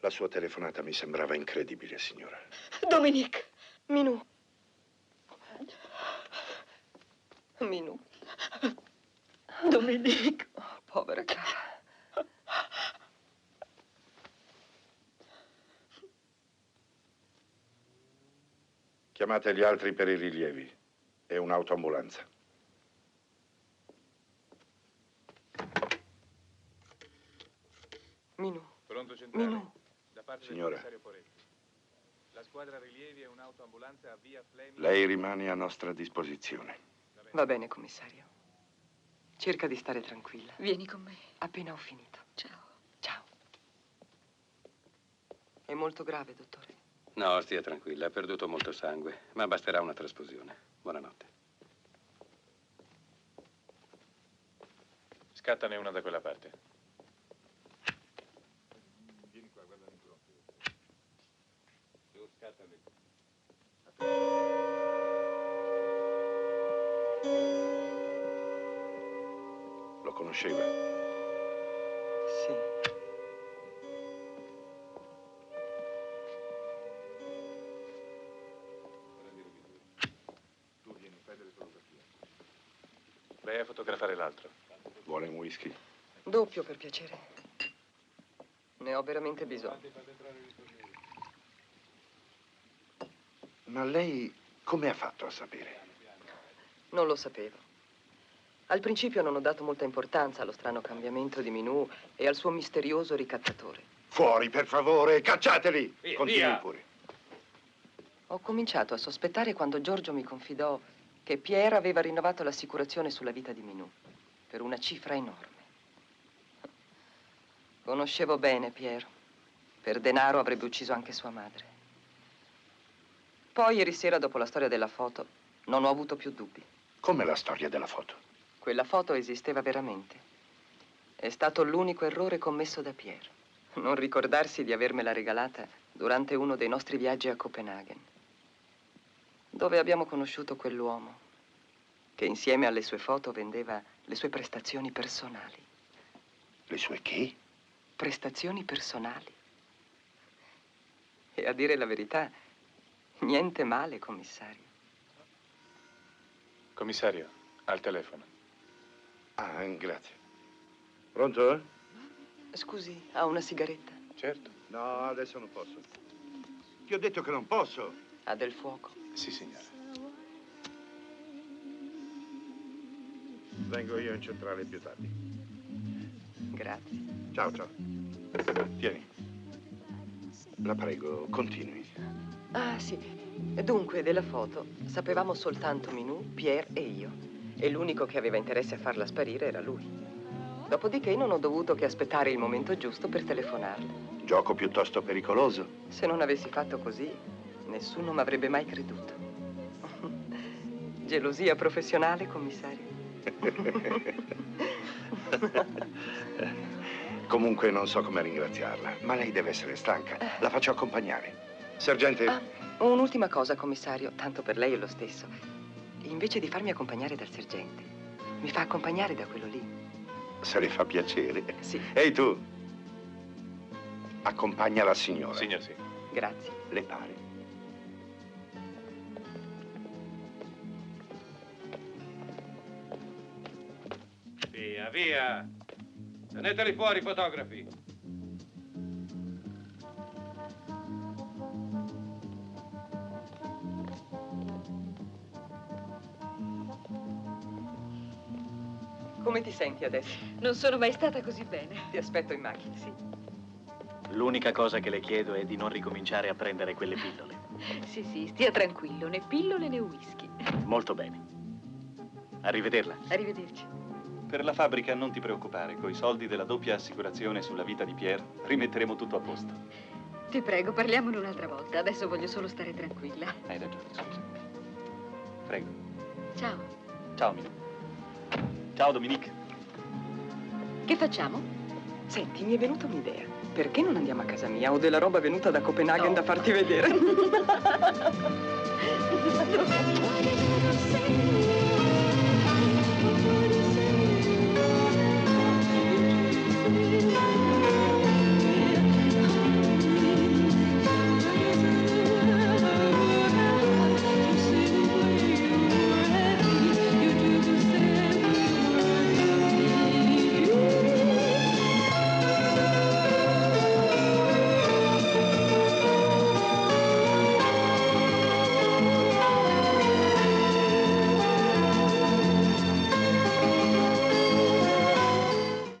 La sua telefonata mi sembrava incredibile, signora. Dominique. Minù. Minù. Dominique. Oh, povera cara. Chiamate gli altri per i rilievi e un'autoambulanza. Minù. Pronto centrale? Minù. Da parte del Signora. commissario Poretti. La squadra rilievi e un'autoambulanza a via Fleming. Lei rimane a nostra disposizione. Va bene, commissario. Cerca di stare tranquilla. Vieni con me. Appena ho finito. Ciao. Ciao. È molto grave, dottore. No, stia tranquilla, ha perduto molto sangue, ma basterà una trasfusione. Buonanotte. Scattane una da quella parte. Vieni qua, guarda in fronte. Lo conosceva? Sì. Tu vieni, prendere le fotografie. Lei a fotografare l'altro. Vuole un whisky? Doppio, per piacere. Ne ho veramente bisogno. Ma lei come ha fatto a sapere? Non lo sapevo. Al principio non ho dato molta importanza allo strano cambiamento di Minou e al suo misterioso ricattatore. Fuori, per favore, cacciateli! Via, Continui via. pure. Ho cominciato a sospettare quando Giorgio mi confidò che Pierre aveva rinnovato l'assicurazione sulla vita di Minou per una cifra enorme. Conoscevo bene Pierre. Per denaro avrebbe ucciso anche sua madre. Poi, ieri sera, dopo la storia della foto, non ho avuto più dubbi. Come la storia della foto? Quella foto esisteva veramente. È stato l'unico errore commesso da Pierre. Non ricordarsi di avermela regalata durante uno dei nostri viaggi a Copenaghen, dove abbiamo conosciuto quell'uomo che insieme alle sue foto vendeva le sue prestazioni personali. Le sue che? Prestazioni personali. E a dire la verità, niente male, commissario. Commissario, al telefono. Ah, grazie. Pronto? Scusi, ha una sigaretta? Certo. No, adesso non posso. Ti ho detto che non posso. Ha del fuoco? Sì, signora. Vengo io in centrale più tardi. Grazie. Ciao, ciao. Tieni. La prego, continui. Ah, sì. Dunque, della foto sapevamo soltanto Minou, Pierre e io. E l'unico che aveva interesse a farla sparire era lui. Dopodiché non ho dovuto che aspettare il momento giusto per telefonarle. Gioco piuttosto pericoloso. Se non avessi fatto così, nessuno mi avrebbe mai creduto. Gelosia professionale, commissario? Comunque non so come ringraziarla, ma lei deve essere stanca. La faccio accompagnare. Sergente. Ah, un'ultima cosa, commissario, tanto per lei è lo stesso. Invece di farmi accompagnare dal sergente, mi fa accompagnare da quello lì. Se le fa piacere. Sì. Ehi tu, accompagna la signora. Signor, sì. Grazie. Le pare? Via, via. Teneteli fuori, fotografi. Come ti senti adesso? Non sono mai stata così bene. Ti aspetto in macchina. Sì. L'unica cosa che le chiedo è di non ricominciare a prendere quelle pillole. Sì, sì, stia tranquillo, né pillole né whisky. Molto bene. Arrivederla. Arrivederci. Per la fabbrica non ti preoccupare, coi soldi della doppia assicurazione sulla vita di Pierre rimetteremo tutto a posto. Ti prego, parliamone un'altra volta. Adesso voglio solo stare tranquilla. Hai ragione, scusa. Prego. Ciao. Ciao, Minou. Ciao, Dominique. Che facciamo? Senti, mi è venuta un'idea. Perché non andiamo a casa mia? Ho della roba venuta da Copenaghen da farti vedere.